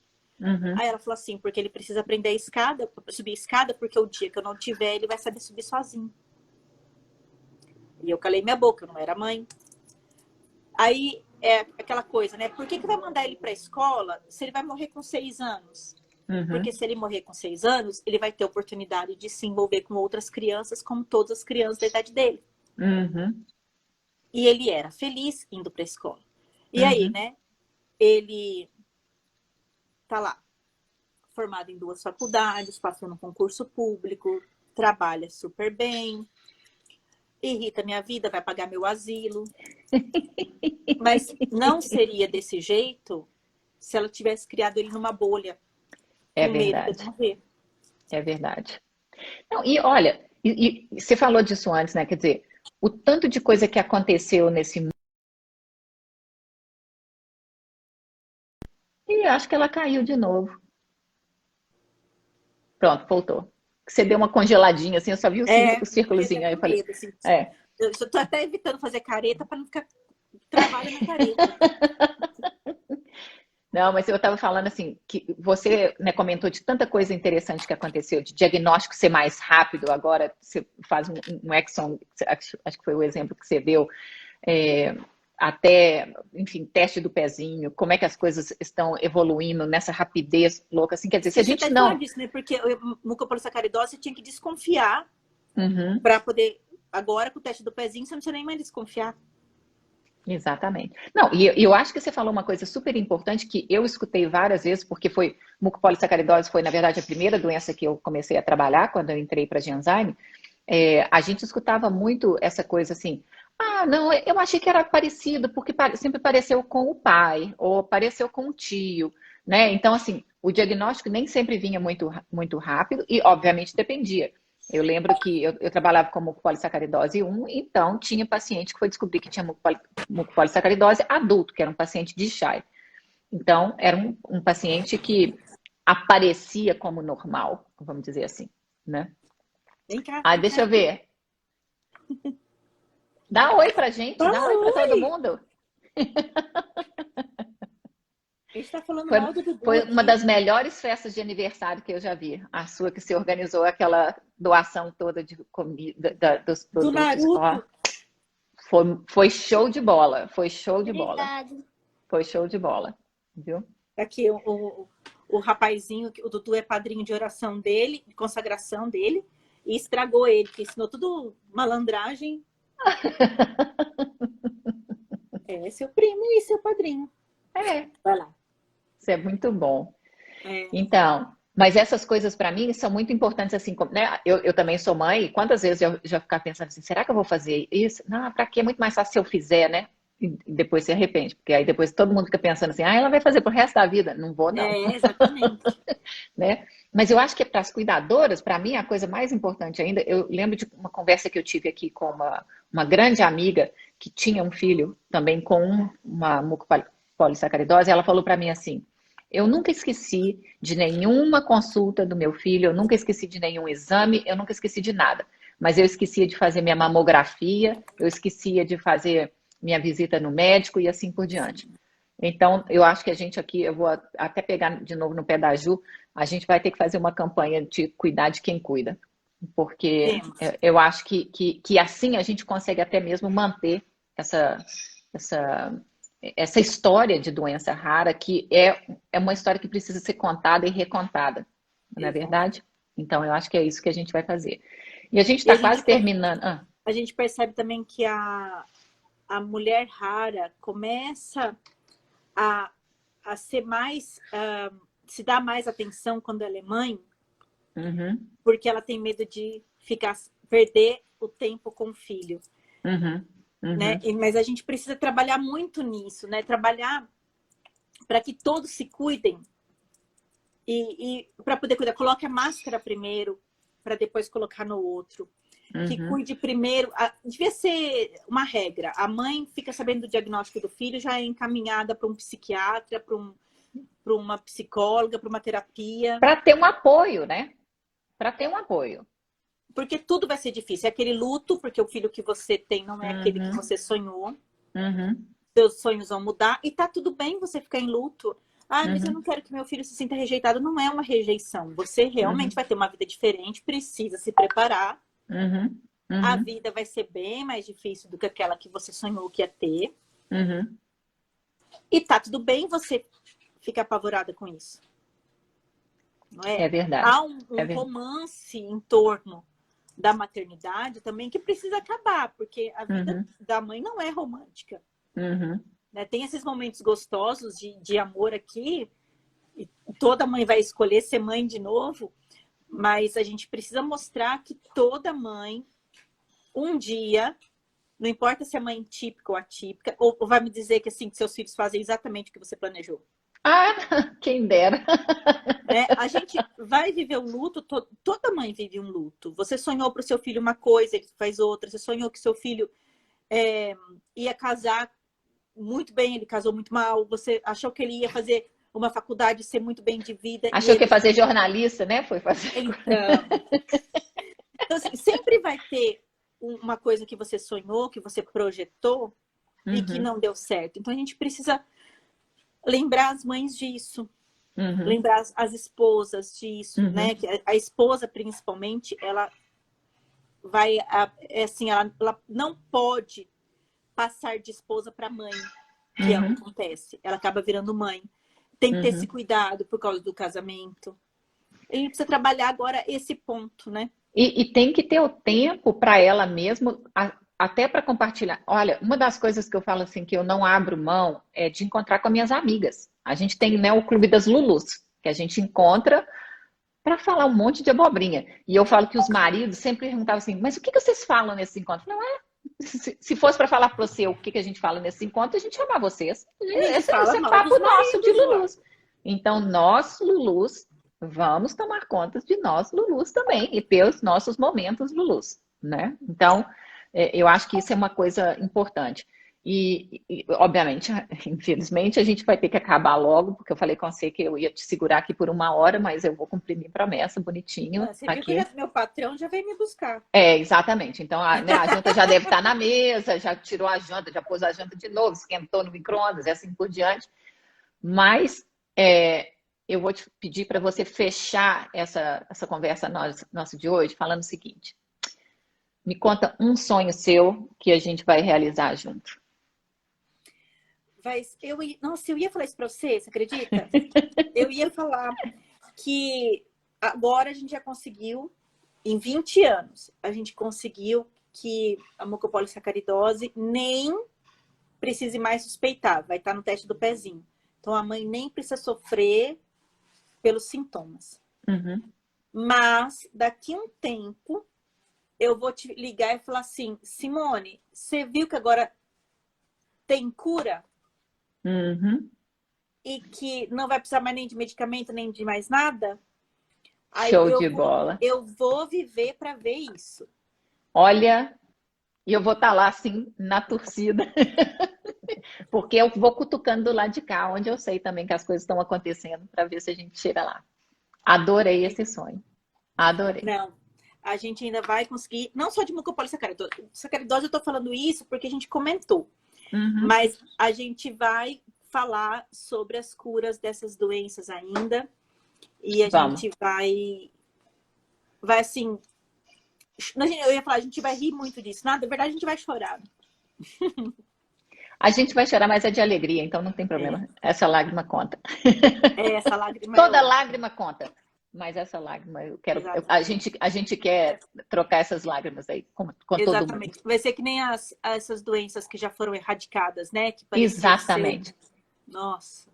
Aí ela falou assim, porque ele precisa aprender a escada, subir a escada, porque o dia que eu não tiver, ele vai saber subir sozinho. E eu calei minha boca, eu não era mãe. Aí é aquela coisa, né? Por que vai mandar ele para a escola se ele vai morrer com 6 anos? Porque se ele morrer com 6 anos, ele vai ter oportunidade de se envolver com outras crianças, como todas as crianças da idade dele. E ele era feliz indo para a escola. E aí, né? Ele tá lá, formado em 2 faculdades, passou no concurso público, trabalha super bem, irrita minha vida, vai pagar meu asilo. Mas não seria desse jeito se ela tivesse criado ele numa bolha. É com medo verdade. de morrer. É verdade. Não, e olha, e você falou disso antes, né? Quer dizer, o tanto de coisa que aconteceu nesse mundo. E acho que ela caiu de novo. Pronto, voltou. Você deu uma congeladinha assim, eu só vi o Eu ia círculozinho. até Aí eu com falei, medo. Assim. é. Eu estou até evitando fazer careta para não ficar travada na careta. Não, mas eu estava falando assim, que você, né, comentou de tanta coisa interessante que aconteceu, de diagnóstico ser mais rápido, agora você faz um exon, acho que foi o exemplo que você deu, até, enfim, teste do pezinho, como é que as coisas estão evoluindo nessa rapidez louca, assim, quer dizer, se a gente até não... falar disso, né? Porque mucopolissacaridose tinha que desconfiar para poder... Agora, com o teste do pezinho, você não precisa nem mais desconfiar. Exatamente. Não, e eu acho que você falou uma coisa super importante que eu escutei várias vezes, porque mucopolissacaridose foi, na verdade, a primeira doença que eu comecei a trabalhar quando eu entrei para a Genzyme. A gente escutava muito essa coisa assim, não, eu achei que era parecido, porque sempre pareceu com o pai, ou pareceu com o tio, né? Então, assim, o diagnóstico nem sempre vinha muito rápido e, obviamente, dependia. Eu lembro que eu trabalhava com mucopolissacaridose 1, então tinha paciente que foi descobrir que tinha mucopolissacaridose adulto, que era um paciente de Shire. Então, era um paciente que aparecia como normal, vamos dizer assim, né? Vem cá, Ah, vem deixa cá. eu ver. Dá oi pra gente, dá oi pra todo Oi! mundo. A gente tá falando Foi, mal do Dudu foi uma aqui. das melhores festas de aniversário que eu já vi. A sua que se organizou aquela doação toda de comida, dos Do produtos. Ó, Naruto. foi show de bola. Foi show de bola. Obrigado. Foi show de bola. Viu? Aqui, o rapazinho, o Dudu é padrinho de oração dele, de consagração dele, e estragou ele, que ensinou tudo malandragem. É seu primo e seu padrinho. É, Vai lá. isso é muito bom. É. Então, mas essas coisas para mim são muito importantes, assim, né? Eu também sou mãe, e quantas vezes eu já ficar pensando assim, será que eu vou fazer isso? Não, para quê? É muito mais fácil se eu fizer, né? E depois se arrepende, porque aí depois todo mundo fica pensando assim, ela vai fazer pro resto da vida. Não vou, não. É, exatamente. Né? Mas eu acho que para as cuidadoras, para mim, a coisa mais importante ainda, eu lembro de uma conversa que eu tive aqui com uma grande amiga que tinha um filho também com uma mucopolissacaridose, ela falou para mim assim, eu nunca esqueci de nenhuma consulta do meu filho, eu nunca esqueci de nenhum exame, eu nunca esqueci de nada. Mas eu esquecia de fazer minha mamografia, eu esquecia de fazer minha visita no médico e assim por diante. Então, eu acho que a gente aqui, eu vou até pegar de novo no pé da Ju, a gente vai ter que fazer uma campanha de cuidar de quem cuida. Porque Temos. eu acho que assim a gente consegue até mesmo manter essa história de doença rara, que é uma história que precisa ser contada e recontada, não é verdade? Então, eu acho que é isso que a gente vai fazer. E a gente está quase terminando. A gente percebe também que a mulher rara começa a ser mais, se dá mais atenção quando ela é mãe, porque ela tem medo de perder o tempo com o filho. Né? Mas a gente precisa trabalhar muito nisso, né? Trabalhar para que todos se cuidem e para poder cuidar, coloque a máscara primeiro para depois colocar no outro. Que cuide primeiro. Devia ser uma regra. A mãe fica sabendo do diagnóstico do filho, já é encaminhada para um psiquiatra, para uma psicóloga, para uma terapia. Para ter um apoio, né? Para ter um apoio. Porque tudo vai ser difícil. É aquele luto, porque o filho que você tem não é aquele que você sonhou. Seus sonhos vão mudar. E tá tudo bem você ficar em luto. Mas eu não quero que meu filho se sinta rejeitado. Não é uma rejeição. Você realmente vai ter uma vida diferente, precisa se preparar. A vida vai ser bem mais difícil do que aquela que você sonhou que ia ter. E tá tudo bem você ficar apavorada com isso. Não é? É verdade. Há um romance em torno da maternidade também que precisa acabar, porque a vida da mãe não é romântica. Né? Tem esses momentos gostosos de amor aqui, e toda mãe vai escolher ser mãe de novo, mas a gente precisa mostrar que toda mãe, um dia, não importa se é mãe típica ou atípica, ou vai me dizer que assim, que seus filhos fazem exatamente o que você planejou. Quem dera. Né? A gente vai viver um luto, toda mãe vive um luto. Você sonhou para o seu filho uma coisa, ele faz outra. Você sonhou que seu filho ia casar muito bem, ele casou muito mal. Você achou que ele ia fazer uma faculdade, ser muito bem de vida. Achou que ia fazer jornalista, né? Foi fazer. Então assim, sempre vai ter uma coisa que você sonhou, que você projetou e que não deu certo. Então a gente precisa lembrar as mães disso. Lembrar as esposas disso, né? Que a esposa, principalmente, ela vai, assim, ela não pode passar de esposa para mãe, que é o que acontece. Ela acaba virando mãe. Tem que ter esse cuidado por causa do casamento. A gente precisa trabalhar agora esse ponto, né? E tem que ter o tempo para ela mesmo, até para compartilhar. Olha, uma das coisas que eu falo assim, que eu não abro mão, é de encontrar com minhas amigas. A gente tem, né, o Clube das Lulus, que a gente encontra para falar um monte de abobrinha. E eu falo que os maridos sempre perguntavam assim, mas o que vocês falam nesse encontro? Não é? Se fosse para falar para você o que a gente fala nesse encontro, a gente chamar vocês. Esse é papo nosso de Lulus. Então, nós, Lulus, vamos tomar conta de nós, Lulus, também, e ter os nossos momentos Lulus, né? Então, eu acho que isso é uma coisa importante. Obviamente, infelizmente, a gente vai ter que acabar logo, porque eu falei com você que eu ia te segurar aqui por 1 hora, mas eu vou cumprir minha promessa bonitinho. Você viu aqui. que meu patrão já veio me buscar. Exatamente. Então, né, a janta já deve estar na mesa, já tirou a janta, já pôs a janta de novo, esquentou no micro-ondas e assim por diante. Mas eu vou te pedir para você fechar essa conversa nossa de hoje falando o seguinte. Me conta um sonho seu que a gente vai realizar junto. Nossa, eu ia falar isso para você, você acredita? Eu ia falar que agora a gente já conseguiu, em 20 anos, a gente conseguiu que a mucopolissacaridose nem precise mais suspeitar, vai estar no teste do pezinho. Então a mãe nem precisa sofrer pelos sintomas. Uhum. Mas daqui a um tempo eu vou te ligar e falar assim, Simone, você viu que agora tem cura? Uhum. E que não vai precisar mais nem de medicamento, nem de mais nada? Aí Show de bola. Eu vou viver para ver isso. Olha, e eu vou estar lá, assim, na torcida. Porque eu vou cutucando do lado de cá, onde eu sei também que as coisas estão acontecendo, para ver se a gente chega lá. Adorei esse sonho. Adorei. Não, a gente ainda vai conseguir, não só de mucopolissacaridose. Sacaridose, eu tô falando isso porque a gente comentou. Uhum. Mas a gente vai falar sobre as curas dessas doenças ainda. E a gente vai assim... Eu ia falar, a gente vai rir muito disso. Na verdade, a gente vai chorar. A gente vai chorar, mas é de alegria, então não tem problema. Essa lágrima conta. Essa lágrima Toda lágrima conta. Mas essa lágrima, eu quero. A gente quer trocar essas lágrimas aí com todo mundo. Vai ser que nem essas doenças que já foram erradicadas, né? Que Exatamente. Nossa.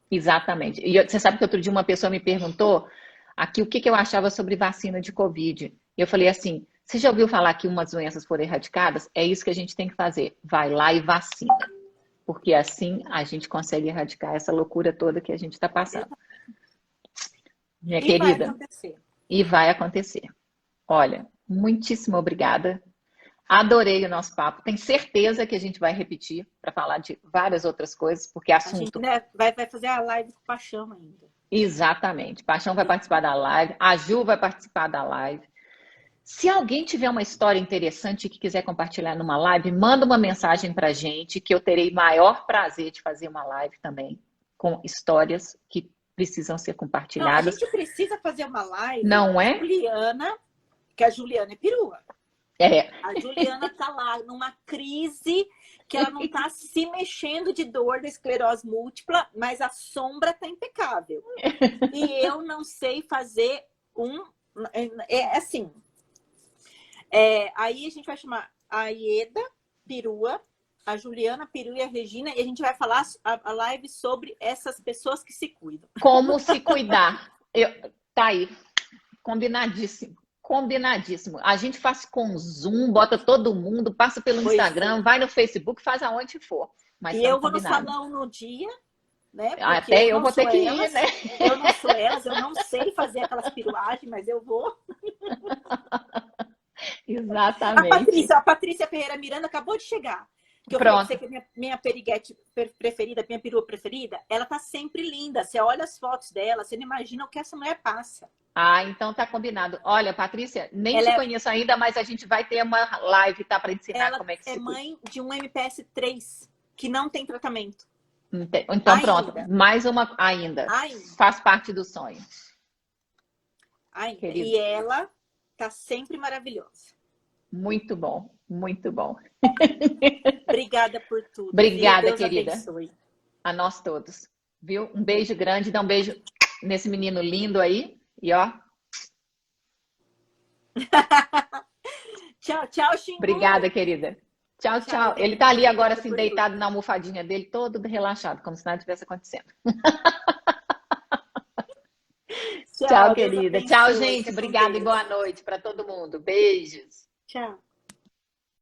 Exatamente. E você sabe que outro dia uma pessoa me perguntou aqui o que eu achava sobre vacina de Covid. E eu falei assim, você já ouviu falar que umas doenças foram erradicadas? É isso que a gente tem que fazer. Vai lá e vacina. Porque assim a gente consegue erradicar essa loucura toda que a gente está passando. Minha querida. Vai acontecer. E vai acontecer. Olha, muitíssimo obrigada. Adorei o nosso papo. Tenho certeza que a gente vai repetir para falar de várias outras coisas, porque assunto... A gente vai fazer a live com Paixão ainda. Exatamente. Paixão vai participar da live, a Ju vai participar da live. Se alguém tiver uma história interessante que quiser compartilhar numa live, manda uma mensagem para a gente, que eu terei maior prazer de fazer uma live também, com histórias que precisam ser compartilhadas. Não, a gente precisa fazer uma live. Não é? Juliana, que a Juliana é perua. É. A Juliana tá lá numa crise que ela não tá se mexendo de dor da esclerose múltipla, mas a sombra tá impecável. E eu não sei fazer assim. Aí a gente vai chamar a Ieda Perua, a Juliana Perua e a Regina, e a gente vai falar a live sobre essas pessoas que se cuidam. Como se cuidar. Tá aí. Combinadíssimo. Combinadíssimo. A gente faz com Zoom, bota todo mundo, passa pelo Instagram, vai no Facebook, faz aonde for. Mas e eu vou no salão no dia, né? Até eu vou ter que ir, né? Eu não sou elas, eu não sei fazer aquelas piruagens, mas eu vou. Exatamente. A Patrícia Ferreira Miranda acabou de chegar. Que eu falei pra você que minha periguete preferida, minha perua preferida, ela tá sempre linda. Você olha as fotos dela, você não imagina o que essa mulher passa. Ah, então tá combinado. Olha, Patrícia, nem te conheço ainda, mas a gente vai ter uma live, tá? Para ensinar como é que se cuida. Ela é mãe de um MPS 3, que não tem tratamento. Então ainda. Pronto, mais uma ainda. Faz parte do sonho. Ainda. E ela tá sempre maravilhosa. Muito bom, muito bom. Obrigada por tudo. Obrigada, querida. Abençoe. A nós todos. Viu? Um beijo grande, dá um beijo nesse menino lindo aí. E ó. Tchau, tchau, Xingu. Obrigada, querida. Tchau, tchau. Ele tá ali agora, assim, deitado na almofadinha dele, todo relaxado, como se nada tivesse acontecendo. Tchau, querida. Tchau, gente. Obrigada e boa noite para todo mundo. Beijos. Tchau.